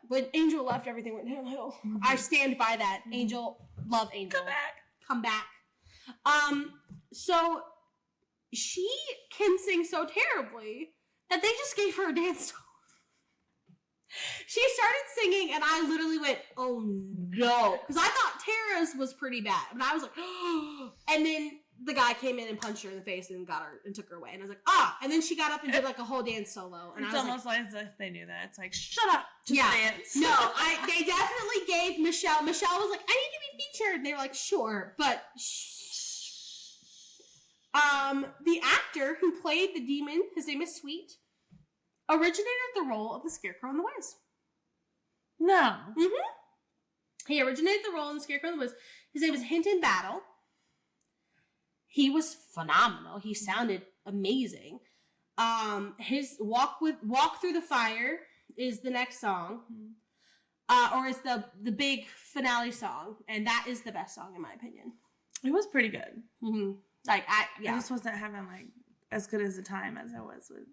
S1: When Angel left, everything went downhill. Mm-hmm. I stand by that. Angel, love Angel. Come back. So she can sing so terribly that they just gave her a dance song. She started singing, and I literally went, "Oh no!" Because I thought Tara's was pretty bad, but I was like, "Oh!" And then the guy came in and punched her in the face and got her and took her away, and I was like, "Ah!" And then she got up and did like a whole dance solo, and
S2: it's
S1: I was
S2: almost like as if they knew that. It's like, shut up, just dance.
S1: No, they definitely gave Michelle. Michelle was like, "I need to be featured," and they were like, "Sure," but the actor who played the demon, his name is Sweet, originated the role of the Scarecrow in the Wiz.
S2: No.
S1: Mm-hmm. He originated the role in the Scarecrow in the Wiz. His name is Hinton Battle. He was phenomenal. He sounded amazing. His Walk Through the Fire is the next song. Or is the big finale song. And that is the best song in my opinion.
S2: It was pretty good.
S1: Mm-hmm. I
S2: just wasn't having as good as a time as I was with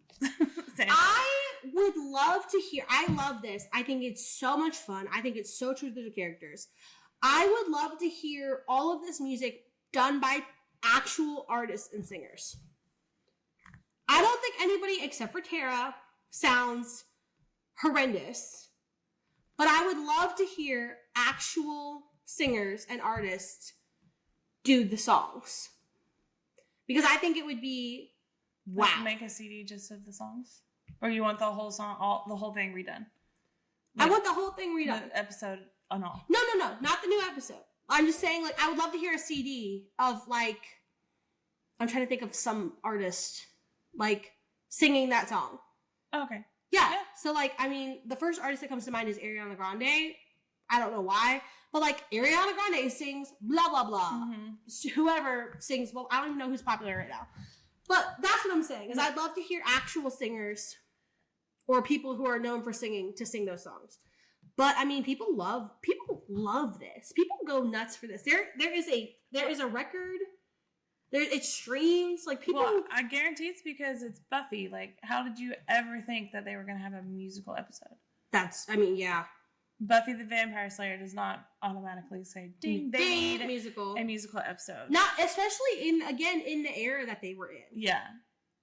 S2: Santa.
S1: I would love to hear. I love this. I think it's so much fun. I think it's so true to the characters. I would love to hear all of this music done by actual artists and singers. I don't think anybody except for Tara sounds horrendous, but I would love to hear actual singers and artists do the songs. Because I think it would be wow.
S2: Make a CD just of the songs, or you want the whole song, the whole thing redone?
S1: I want the whole thing redone.
S2: The episode and all.
S1: No, not the new episode. I'm just saying, I would love to hear a CD of I'm trying to think of some artist singing that song.
S2: Okay.
S1: Yeah. So the first artist that comes to mind is Ariana Grande. I don't know why. But Ariana Grande sings blah blah blah. Mm-hmm. Whoever sings, well, I don't even know who's popular right now. But that's what I'm saying, is I'd love to hear actual singers or people who are known for singing to sing those songs. But people love this. People go nuts for this. There is a record. It streams people.
S2: Well, I guarantee it's because it's Buffy. How did you ever think that they were going to have a musical episode?
S1: Yeah.
S2: Buffy the Vampire Slayer does not automatically say ding. They need a musical episode.
S1: Not especially in the era that they were in.
S2: Yeah.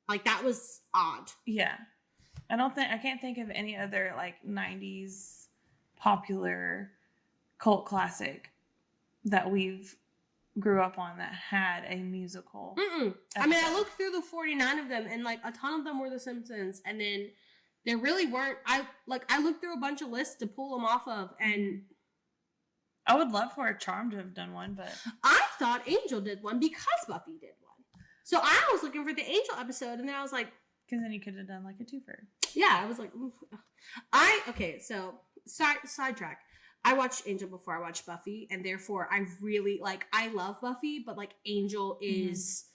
S1: That was odd.
S2: Yeah. I can't think of any other 90s popular cult classic that we've grew up on that had a musical.
S1: I looked through the 49 of them, and a ton of them were The Simpsons, and then there really weren't. I looked through a bunch of lists to pull them off of, and
S2: I would love for Charmed to have done one, but
S1: I thought Angel did one because Buffy did one. So I was looking for the Angel episode, and then I was like,
S2: because then you could have done a twofer.
S1: Yeah, I was like, so sidetrack. I watched Angel before I watched Buffy, and therefore I really I love Buffy, but Angel is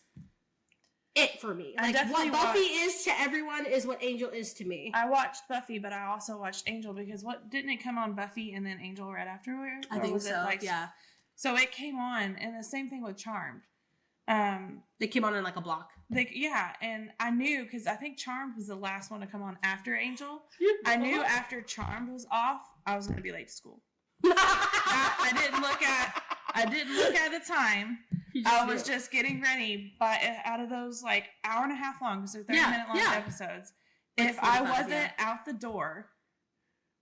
S1: it for me. What Buffy is to everyone is what Angel is to me.
S2: I watched Buffy, but I also watched Angel because didn't it come on Buffy and then Angel right afterward?
S1: I think so. Yeah.
S2: So it came on, and the same thing with Charmed.
S1: They came on in a block.
S2: And I knew because I think Charmed was the last one to come on after Angel. I knew after Charmed was off, I was going to be late to school. I didn't look at the time. I was just getting ready, but out of those hour and a half long, because they're 30-minute long episodes, if I wasn't out the door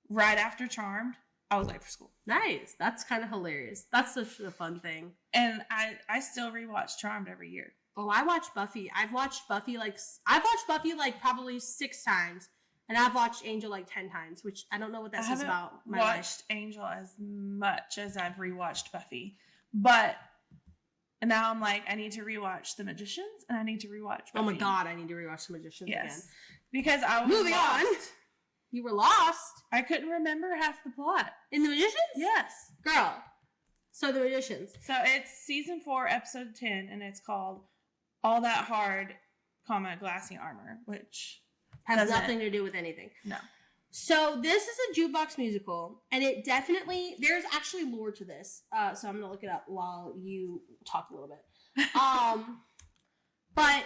S2: right after Charmed, I was late for school.
S1: Nice. That's kind of hilarious. That's such a fun thing.
S2: And I still rewatch Charmed every year.
S1: Oh, I watch Buffy. I've watched Buffy probably 6 times. And I've watched Angel 10 times, which I don't know what that says about my life. I haven't watched
S2: Angel as much as I've rewatched Buffy. But now I'm I need to rewatch The Magicians, and I need to rewatch Buffy.
S1: Oh my God, I need to rewatch The Magicians again.
S2: Because I was
S1: moving on. You were lost.
S2: I couldn't remember half the plot.
S1: In The Magicians?
S2: Yes.
S1: Girl. So The Magicians.
S2: So it's season 4, episode 10, and it's called All That Hard, Glassy Armor, which
S1: has nothing to do with anything.
S2: No.
S1: So this is a jukebox musical, and it definitely, there's actually lore to this. So I'm going to look it up while you talk a little bit. But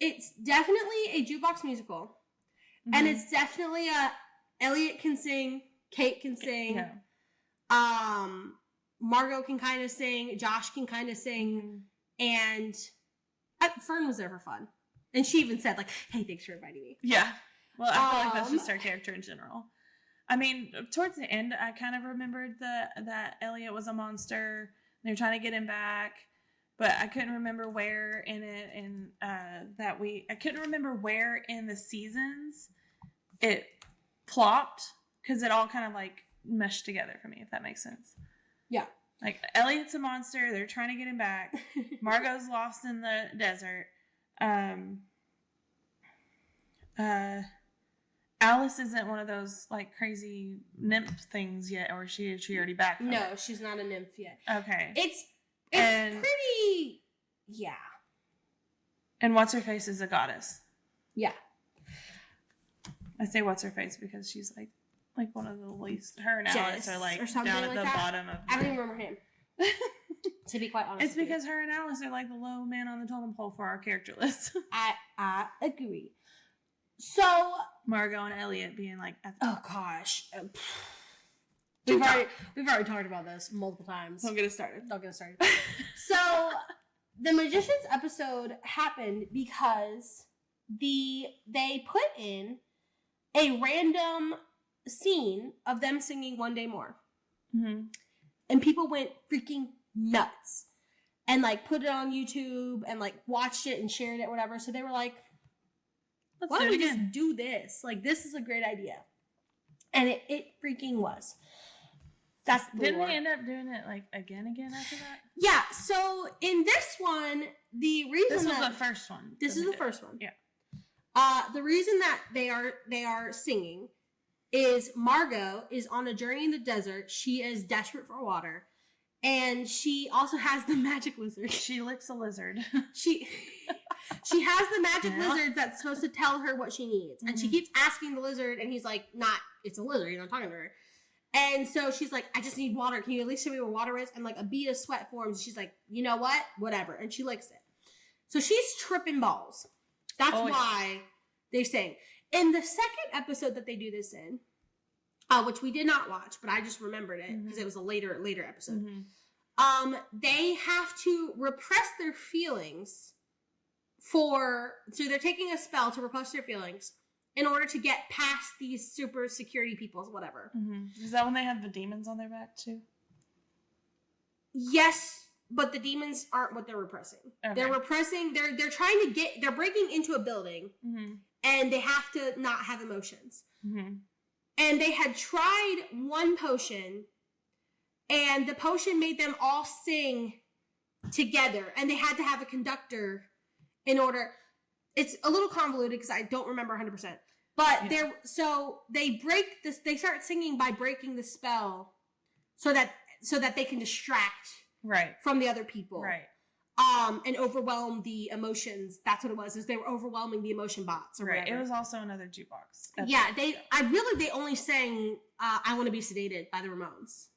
S1: it's definitely a jukebox musical. Mm-hmm. And it's definitely Elliot can sing, Kate can sing. Yeah. Margot can kind of sing, Josh can kind of sing, and Fern was there for fun. And she even said, like, hey, thanks for inviting me.
S2: Yeah. Well, I feel like that's just our character in general. I mean, towards the end, I kind of remembered that Elliot was a monster. They were trying to get him back, but I couldn't remember where in it, and I couldn't remember where in the seasons it plopped, because it all kind of like meshed together for me, if that makes sense.
S1: Yeah.
S2: Like, Elliot's a monster. They're trying to get him back. Margot's lost in the desert. Alice isn't one of those like crazy nymph things yet, or she already back from
S1: No,
S2: it?
S1: she's not a nymph yet.
S2: Okay.
S1: It's pretty, yeah.
S2: And what's her face is a goddess.
S1: Yeah.
S2: I say what's her face because she's like one of the least. Her and Alice are like down at
S1: like
S2: the
S1: that.
S2: bottom of.
S1: I don't even remember him. To be quite honest,
S2: it's because her and Alice are like the low man on the totem pole for our character list.
S1: I agree. So
S2: Margot and Elliot being like,
S1: oh gosh, we've already talked about this multiple times.
S2: Don't get it started.
S1: So the Magicians episode happened because they put in a random scene of them singing One Day More.
S2: Mm-hmm.
S1: And people went freaking nuts and like put it on YouTube and like watched it and shared it, whatever. So they were like, why don't we just do this? Like, this is a great idea. And it freaking was. That's the
S2: Didn't
S1: lore.
S2: they end up doing it like again after that?
S1: Yeah. So in this one, the reason
S2: this was the first one.
S1: This is the first one.
S2: Yeah.
S1: The reason that they are singing is Margot is on a journey in the desert. She is desperate for water. And she also has the magic lizard.
S2: She licks a lizard.
S1: She has the magic lizard that's supposed to tell her what she needs. And she keeps asking the lizard, and he's like, it's a lizard. He's not talking to her. And so she's like, I just need water. Can you at least show me where water is? And like a bead of sweat forms. She's like, you know what? Whatever. And she licks it. So she's tripping balls. That's why they sing. In the second episode that they do this in, which we did not watch, but I just remembered it because it was a later episode. Mm-hmm. They have to repress their feelings so they're taking a spell to repress their feelings in order to get past these super security peoples, whatever.
S2: Mm-hmm. Is that when they have the demons on their back too?
S1: Yes, but the demons aren't what they're repressing. Okay. They're repressing. They're trying to they're breaking into a building, and they have to not have emotions. Mm-hmm. And they had tried one potion, and the potion made them all sing together, and they had to have a conductor in order. It's a little convoluted because I don't remember 100%. But they break this. They start singing by breaking the spell, so that they can distract from the other people, and overwhelm the emotions. That's what it was. Is they were overwhelming the emotion bots, or whatever.
S2: It was also another jukebox.
S1: They only sang "I Want to Be Sedated" by the Ramones.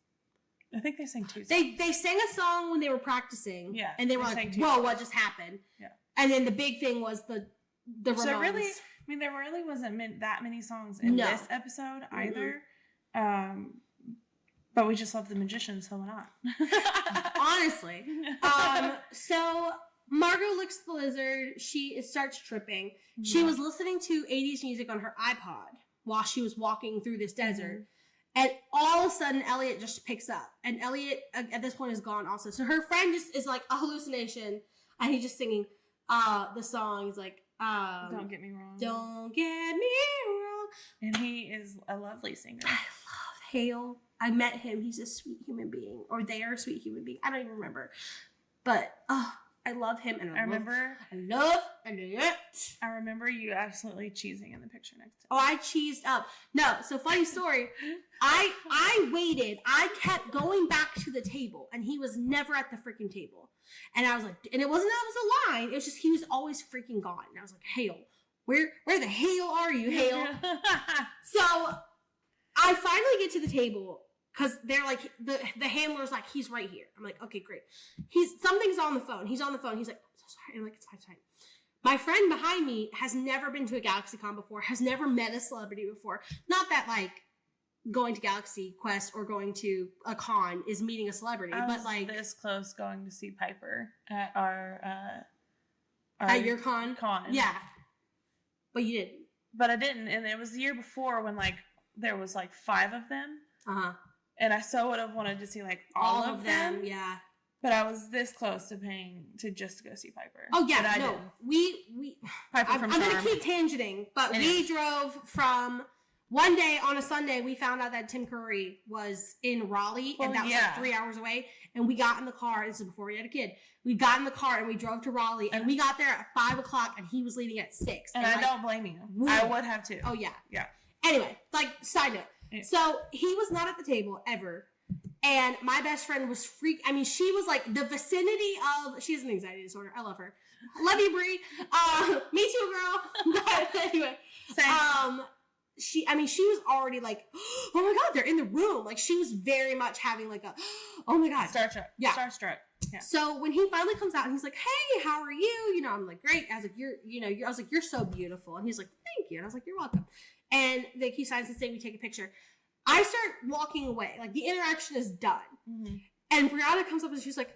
S2: I think they sang two songs.
S1: They sang a song when they were practicing, and they were like, "Whoa, what just happened?"
S2: Yeah,
S1: and then the big thing was the Ramones.
S2: So really, I mean, there really wasn't that many songs in this episode either. But we just love the Magicians, so why not?
S1: Honestly. So Margot licks the lizard. She starts tripping. Mm-hmm. She was listening to 80s music on her iPod while she was walking through this desert. And all of a sudden, Elliot just picks up. And Elliot, at this point, is gone also. So her friend just is like a hallucination. And he's just singing the song. He's like,
S2: Don't Get Me Wrong.
S1: Don't get me wrong.
S2: And he is a lovely singer.
S1: I love Hale. I met him. He's a sweet human being. Or they are a sweet human being. I don't even remember. But, I love him. And I love Elliot.
S2: I remember you absolutely cheesing in the picture next to him.
S1: Oh, I cheesed up. No, so funny story. I waited. I kept going back to the table, and he was never at the freaking table. And I was like, and it wasn't that it was a line. It was just he was always freaking gone. And I was like, Hale, where the hell are you, Hale? So I finally get to the table because they're like the handler's like, he's right here. I'm like, okay, great. Something's on the phone. He's on the phone. He's like, I'm so sorry. I'm like, it's fine. My friend behind me has never been to a GalaxyCon before, has never met a celebrity before. Not that, like, going to Galaxy Quest or going to a con is meeting a celebrity, but like
S2: this close going to see Piper at our
S1: at your con. Yeah, but you didn't.
S2: But I didn't, and it was the year before when like there was like 5 of them. And I so would have wanted to see like all of them.
S1: Yeah.
S2: But I was this close to paying to just go see Piper.
S1: Oh yeah, no, didn't. we.
S2: Piper from
S1: I'm gonna keep tangenting, but we drove from. One day on a Sunday, we found out that Tim Curry was in Raleigh, and that was like 3 hours away. And we got in the car. This is before we had a kid. We got in the car and we drove to Raleigh, and we got there at 5:00, and he was leaving at 6.
S2: And I don't blame you. I would have too.
S1: Oh yeah,
S2: yeah.
S1: Anyway, like side note. Yeah. So he was not at the table ever, and my best friend was I mean, she was like the vicinity of. She has an anxiety disorder. I love her. Love you, Brie. Me too, girl. But anyway,
S2: same.
S1: She was already like, oh my God, they're in the room. Like, she was very much having like a, oh my God.
S2: Starstruck.
S1: Yeah.
S2: Starstruck. Yeah.
S1: So when he finally comes out and he's like, hey, how are you? You know, I'm like, great. I was like, I was like, you're so beautiful. And he's like, thank you. And I was like, you're welcome. And he signs and saying, we take a picture. I start walking away. Like, the interaction is done. Mm-hmm. And Brianna comes up and she's like,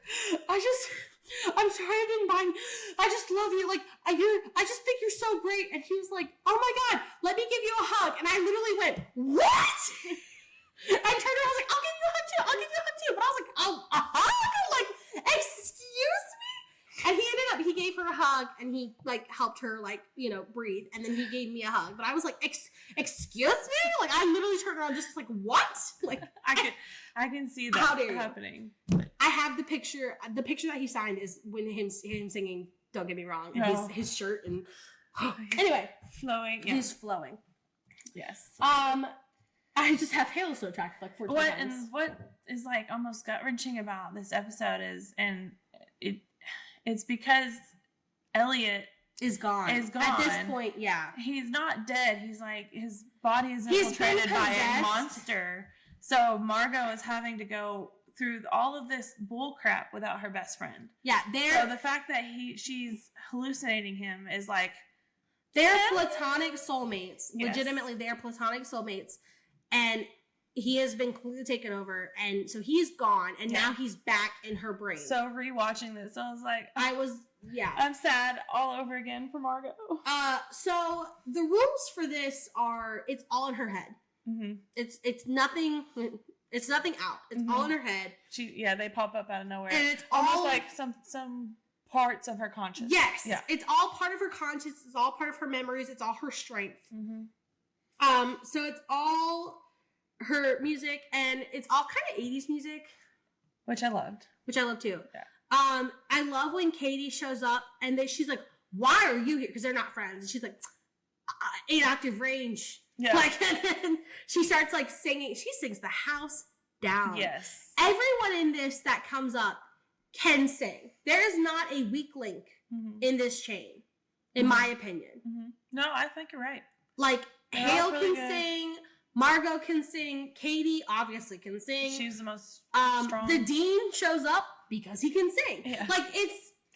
S1: I'm sorry I didn't mind. I just love you. Like, I just think you're so great. And he was like, oh my God, let me give you a hug. And I literally went, what? I turned around, I was like, I'll give you a hug too. But I was like, oh, a hug? Like, excuse me? And he gave her a hug and he like helped her like, breathe. And then he gave me a hug. But I was like, excuse me? Like, I literally turned around just like, what? Like,
S2: I can see that happening.
S1: I have the picture. The picture that he signed is when him singing "Don't Get Me Wrong" and his shirt and anyway,
S2: flowing. Yeah.
S1: He's flowing.
S2: Yes.
S1: I just have Halo so attractive like 14 times.
S2: And what is like almost gut wrenching about this episode is, and it's because Elliot
S1: is gone. At this point. Yeah,
S2: he's not dead. He's like his body is infiltrated by a monster. So Margot is having to go through all of this bull crap without her best friend.
S1: Yeah,
S2: so the fact that she's hallucinating him is like
S1: they're platonic soulmates. Yes. Legitimately, they're platonic soulmates, and he has been completely taken over, and so he's gone, and now he's back in her brain.
S2: So rewatching this, I was like,
S1: I'm
S2: sad all over again for Margot.
S1: So the rules for this are it's all in her head. Mm-hmm. It's nothing. It's nothing out. It's all in her head.
S2: They pop up out of nowhere,
S1: and it's
S2: almost
S1: all
S2: like some parts of her conscience.
S1: Yes, it's all part of her conscience. It's all part of her memories. It's all her strength.
S2: Mm-hmm.
S1: So it's all her music, and it's all kind of 80s music,
S2: which I loved.
S1: Which I love too.
S2: Yeah.
S1: I love when Katie shows up, and then she's like, "Why are you here?" Because they're not friends. And she's like, 8-octave range.
S2: Yeah.
S1: Like, and then she starts like singing. She sings the house down.
S2: Yes.
S1: Everyone in this that comes up can sing. There is not a weak link in this chain, in my opinion.
S2: Mm-hmm. No, I think you're right.
S1: Like, Hale can sing. Margot can sing. Katie obviously can sing.
S2: She's the most strong.
S1: The Dean shows up because he can sing. Yeah. Like,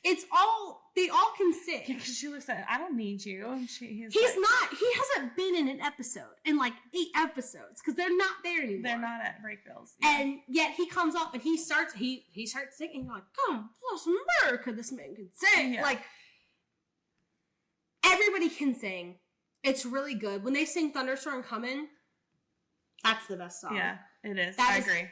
S1: it's all, they all can sing.
S2: Yeah, because she looks at, I don't need you. And he
S1: hasn't been in an episode in like 8 episodes because they're not there anymore.
S2: They're not at Breakbills.
S1: Yeah. And yet he comes up and he starts singing. You're like, God bless America, this man can sing. Yeah. Like, everybody can sing. It's really good. When they sing Thunderstorm Coming, that's the best song.
S2: Yeah, it is. I agree.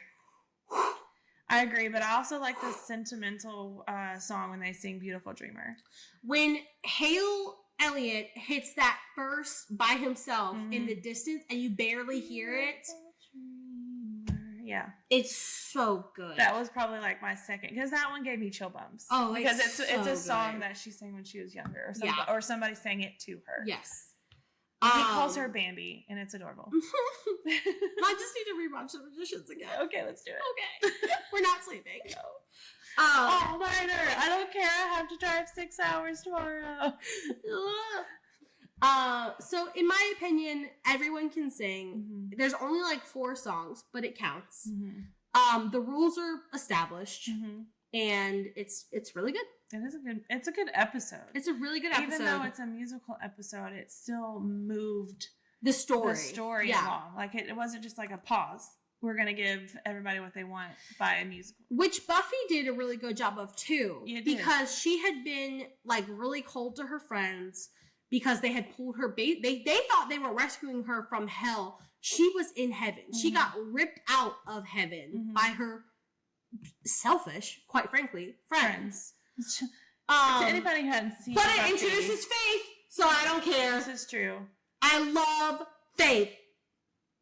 S2: I agree, but I also like the sentimental song when they sing Beautiful Dreamer.
S1: When Hale Elliott hits that verse by himself in the distance and you barely hear it.
S2: Yeah.
S1: It's so good.
S2: That was probably like my second, because that one gave me chill bumps.
S1: Oh,
S2: because it's a song that she sang when she was younger, or somebody sang it to her.
S1: Yes.
S2: He calls her Bambi, and it's adorable.
S1: I just need to rewatch The Magicians again.
S2: Okay, let's do it.
S1: Okay. We're not sleeping.
S2: No. All-nighter. I don't care. I have to drive 6 hours tomorrow.
S1: So in my opinion, everyone can sing. Mm-hmm. There's only like 4 songs, but it counts. Mm-hmm. The rules are established.
S2: Mm-hmm.
S1: and it's really good.
S2: It's a good episode.
S1: It's a really good episode.
S2: Even though it's a musical episode, it still moved
S1: the story
S2: along. Like it wasn't just like a pause. We're going to give everybody what they want by a musical.
S1: Which Buffy did a really good job of, too.
S2: Yeah,
S1: because she had been, like, really cold to her friends because they had pulled her bait. They thought they were rescuing her from hell. She was in heaven. Mm-hmm. She got ripped out of heaven by her selfish, quite frankly, friends.
S2: To anybody who hadn't seen
S1: But it introduces Faith, so I don't care.
S2: This is true.
S1: I love Faith.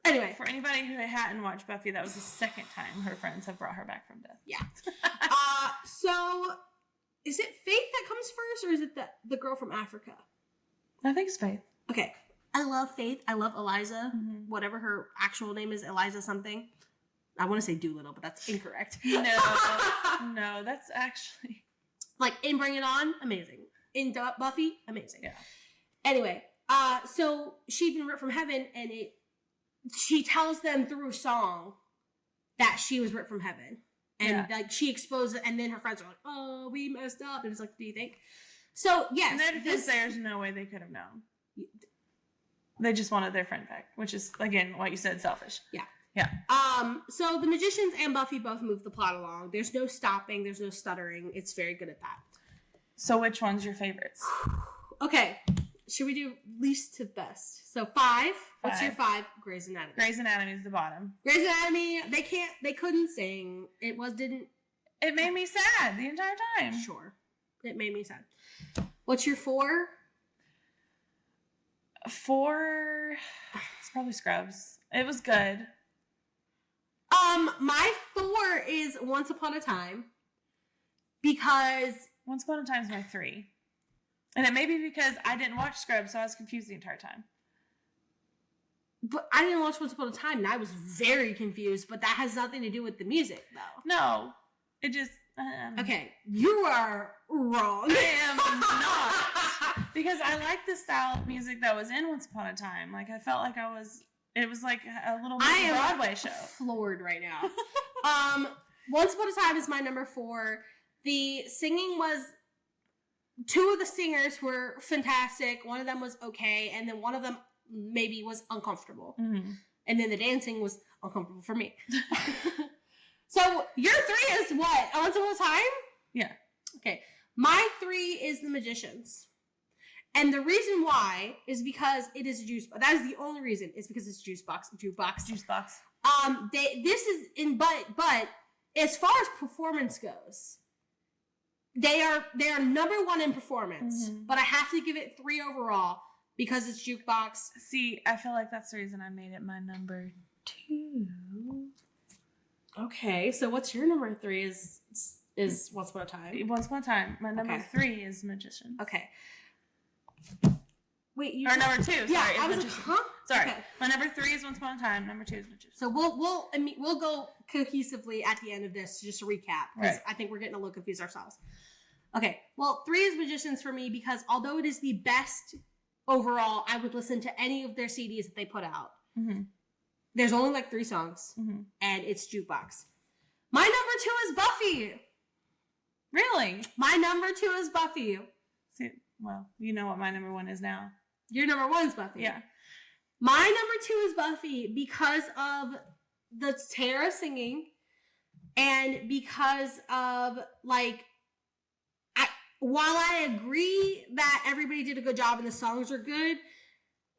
S1: Anyway.
S2: For anybody who hadn't watched Buffy, that was the second time her friends have brought her back from death.
S1: Yeah. So, is it Faith that comes first, or is it the girl from Africa?
S2: I think it's Faith.
S1: Okay. I love Faith. I love Eliza. Mm-hmm. Whatever her actual name is, Eliza something. I want to say Doolittle, but that's incorrect.
S2: No, that's actually...
S1: Like, in Bring It On, amazing. In Buffy, amazing.
S2: Yeah.
S1: Anyway, so she'd been ripped from heaven, and she tells them through song that she was ripped from heaven. And like she exposed it, and then her friends are like, oh, we messed up. And it's like, do you think? So, yes.
S2: And their defense, there's no way they could have known. They just wanted their friend back, which is, again, what you said, selfish.
S1: Yeah.
S2: Yeah.
S1: So the magicians and Buffy both move the plot along. There's no stopping. There's no stuttering. It's very good at that.
S2: So which one's your favorites?
S1: Okay. Should we do least to best? So 5. What's your 5? Grey's Anatomy.
S2: Grey's Anatomy is the bottom.
S1: Grey's Anatomy, they couldn't sing. It
S2: made me sad the entire time.
S1: Sure. It made me sad. What's your 4?
S2: 4, it's probably Scrubs. It was good.
S1: My 4 is Once Upon a Time, because
S2: Once Upon a Time is my 3. And it may be because I didn't watch Scrubs, so I was confused the entire time.
S1: But I didn't watch Once Upon a Time, and I was very confused, but that has nothing to do with the music, though.
S2: No. It just...
S1: Okay, you are wrong.
S2: I am not. Because I like the style of music that was in Once Upon a Time. Like, I felt like it was like a little Broadway show.
S1: Floored right now. Once Upon a Time is my number 4. The singing was... 2 of the singers were fantastic. One of them was okay, and then one of them maybe was uncomfortable. Mm-hmm. And then the dancing was uncomfortable for me. So your 3 is what? Once Upon a Time?
S2: Yeah.
S1: Okay. My 3 is The Magicians. And the reason why is because it is a juice box. That is the only reason. It's because it's jukebox. This is in but as far as performance goes, they are number 1 in performance. Mm-hmm. But I have to give it 3 overall because it's jukebox.
S2: See, I feel like that's the reason I made it my number 2.
S1: Okay, so what's your number 3 is Once Upon a Time?
S2: Once Upon a Time. My number 3 is Magician.
S1: Okay. Wait,
S2: number 2. Sorry,
S1: yeah, I was like, huh?
S2: Sorry,
S1: okay.
S2: My number 3 is Once Upon a Time. Number 2 is Magician.
S1: So we'll go cohesively at the end of this just to recap, because I think we're getting a little confused ourselves. Okay, well, 3 is Magicians for me because although it is the best overall, I would listen to any of their CDs that they put out. Mm-hmm. There's only like 3 songs, and it's jukebox. My number 2 is Buffy.
S2: Really?
S1: My number 2 is Buffy.
S2: See, well, you know what my number 1 is now.
S1: Your number 1 is Buffy.
S2: Yeah.
S1: My number 2 is Buffy because of the Tara singing, and because of like, while I agree that everybody did a good job and the songs are good,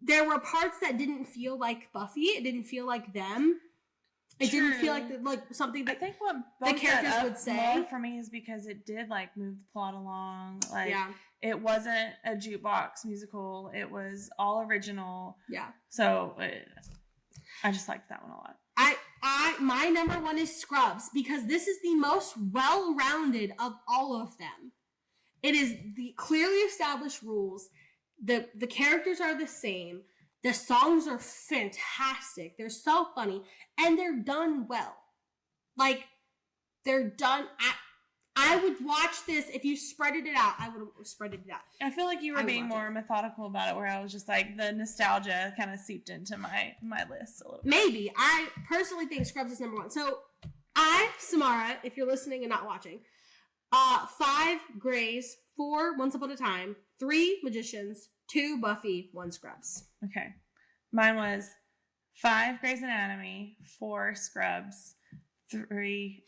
S1: there were parts that didn't feel like Buffy. It didn't feel like them. It didn't feel like something that
S2: I think what
S1: the characters would say.
S2: More for me is because it did like move the plot along. Like it wasn't a jukebox musical. It was all original. Yeah. So I just liked that one a lot.
S1: My number 1 is Scrubs because this is the most well-rounded of all of them. It is the clearly established rules. The characters are the same. The songs are fantastic. They're so funny. And they're done well. Like, they're done... I would watch this if you spreaded it out. I would have spreaded it out.
S2: I feel like you were being more methodical about it, where I was just like, the nostalgia kind of seeped into my list a little bit.
S1: Maybe. I personally think Scrubs is number 1. So, Samara, if you're listening and not watching, 5 Greys, 4 Once Upon a Time, 3 Magicians, 2 Buffy, 1 Scrubs.
S2: Okay. Mine was 5 Grey's Anatomy, 4 Scrubs, 3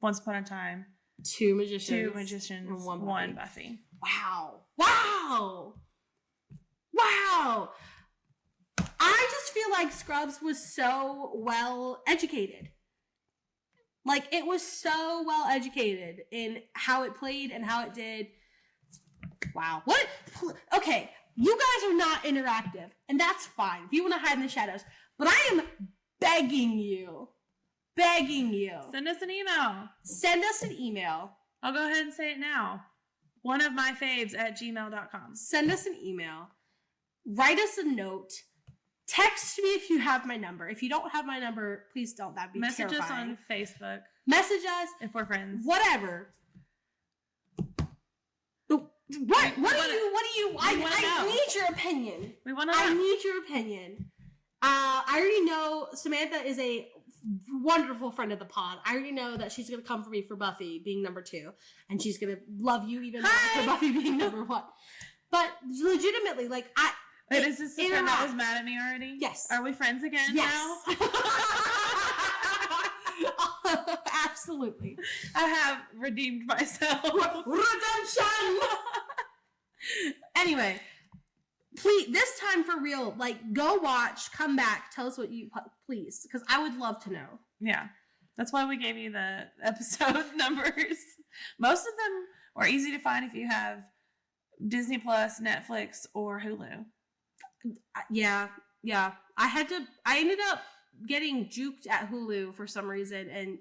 S2: Once Upon a Time,
S1: 2 Magicians,
S2: 2 Magicians,
S1: and
S2: 1 Buffy.
S1: Wow. I just feel like Scrubs was so well educated. Like, it was so well educated in how it played and how it did. Wow. What? Okay, you guys are not interactive, and that's fine if you want to hide in the shadows. But I am begging you.
S2: Send us an email.
S1: Send us an email.
S2: I'll go ahead and say it now. oneofmyfaves@gmail.com.
S1: Send us an email. Write us a note. Text me if you have my number. If you don't have my number, please don't. That'd be
S2: Message
S1: terrifying.
S2: us on Facebook.
S1: Message us.
S2: If we're friends.
S1: Whatever. What do you I need your opinion.
S2: We want to
S1: I need your opinion. I already know Samantha is a wonderful friend of the pod. I already know that she's going to come for me for Buffy being number 2. And she's going to love you even more for Buffy being number 1. But legitimately, like,
S2: Wait, is this the friend that was mad at me already?
S1: Yes.
S2: Are we friends again
S1: now?
S2: Yes.
S1: Absolutely.
S2: I have redeemed myself.
S1: Redemption! Anyway, please, this time for real, like, go watch, come back, tell us what you, please, because I would love to know.
S2: Yeah. That's why we gave you the episode numbers. Most of them are easy to find if you have Disney Plus, Netflix, or Hulu.
S1: Yeah. I ended up getting juked at Hulu for some reason, and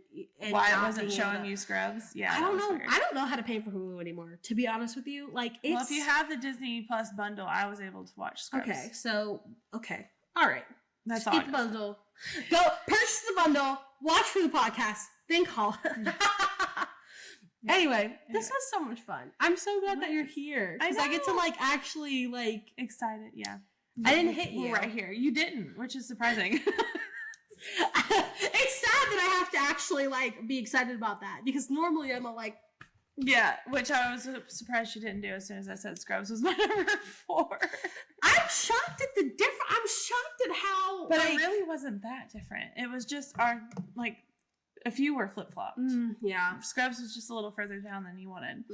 S2: why it wasn't showing you Scrubs? Yeah,
S1: I don't know. Weird. I don't know how to pay for Hulu anymore, to be honest with you. Like, it's...
S2: Well, if you have the Disney Plus bundle, I was able to watch Scrubs.
S1: Okay, all right.
S2: That's
S1: all. Get the bundle. Go purchase the bundle. Watch for the podcast. Then call. Anyway, this was so much fun. I'm so glad that you're here because I get to like actually like
S2: excited. Yeah.
S1: I didn't hit you
S2: right here. You didn't, which is surprising.
S1: It's sad that I have to actually like be excited about that because normally I'm like,
S2: yeah, which I was surprised you didn't do as soon as I said Scrubs was my number 4.
S1: I'm shocked at the difference. I'm shocked at how,
S2: but it really wasn't that different. It was just our like a few were flip flopped.
S1: Yeah,
S2: Scrubs was just a little further down than you wanted.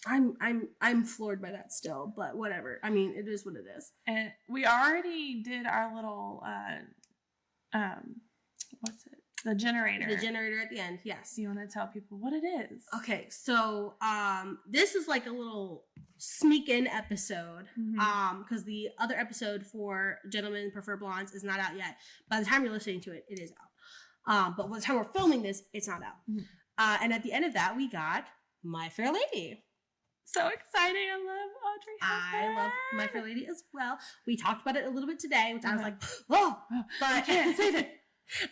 S1: I'm floored by that still, but whatever. I mean, it is what it is.
S2: And we already did our little what's it? The generator.
S1: The generator at the end, yes.
S2: You want to tell people what it is?
S1: Okay, so this is like a little sneak in episode. Because the other episode for Gentlemen Prefer Blondes is not out yet. By the time you're listening to it, it is out. But by the time we're filming this, it's not out. And at the end of that, we got My Fair Lady.
S2: So exciting. I love Audrey Hepburn.
S1: I love My Fair Lady as well. We talked about it a little bit today, which I was like, oh, but
S2: I can't save it.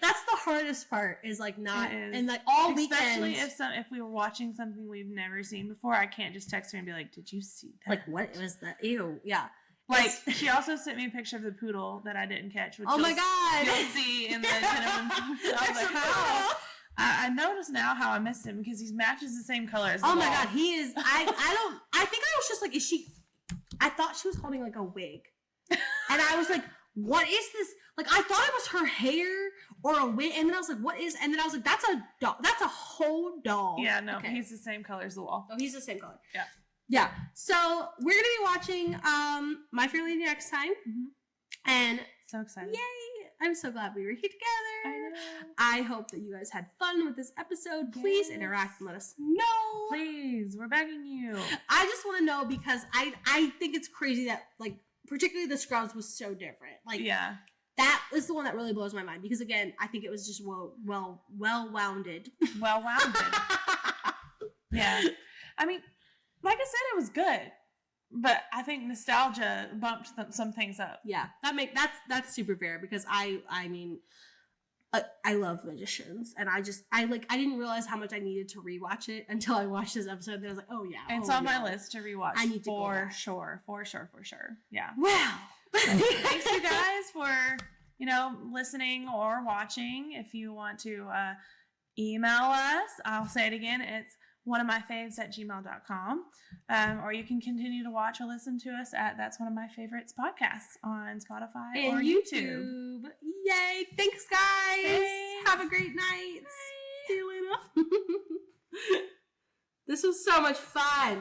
S1: That's the hardest part is like not,
S2: is.
S1: And like all
S2: especially
S1: weekends.
S2: if we were watching something we've never seen before, I can't just text her and be like, did you see that?
S1: Like, what was that? Ew. Yeah.
S2: Like, she also sent me a picture of the poodle that I didn't catch. Which
S1: oh my God.
S2: You'll see in the Gentleman. I was like, how? I noticed now how I missed him because he matches the same color as the
S1: Oh my
S2: wall.
S1: God. He is, I think I was just like, I thought she was holding like a wig. And I was like, what is this? Like, I thought it was her hair or a wig. And then I was like, what is, and then I was like, that's a dog. That's a whole dog.
S2: Yeah, no, he's the same color as the wall.
S1: Oh, he's the same color.
S2: Yeah.
S1: Yeah. So we're going to be watching My Fair Lady next time. And
S2: so excited.
S1: Yay. I'm so glad we were here together.
S2: I know.
S1: I hope that you guys had fun with this episode. Please interact and let us know.
S2: Please, we're begging you.
S1: I just want to know because I think it's crazy that, like, particularly the Scrubs was so different. Like,
S2: yeah.
S1: That is the one that really blows my mind because, again, I think it was just well-wounded.
S2: Well-wounded. Yeah. I mean, like I said, it was good. But I think nostalgia bumped some things up.
S1: Yeah, that's super fair because I mean, I love Magicians and I didn't realize how much I needed to rewatch it until I watched this episode. And I was like, oh yeah,
S2: it's on my list to rewatch.
S1: I need to
S2: for sure. Yeah.
S1: Wow.
S2: Thanks you guys for listening or watching. If you want to email us, I'll say it again. It's oneofmyfaves@gmail.com. Or you can continue to watch or listen to us at That's One of My Favorites podcasts on Spotify
S1: and
S2: or YouTube.
S1: Yay. Thanks, guys.
S2: Thanks.
S1: Have a great night.
S2: Bye.
S1: See you later. This was so much fun.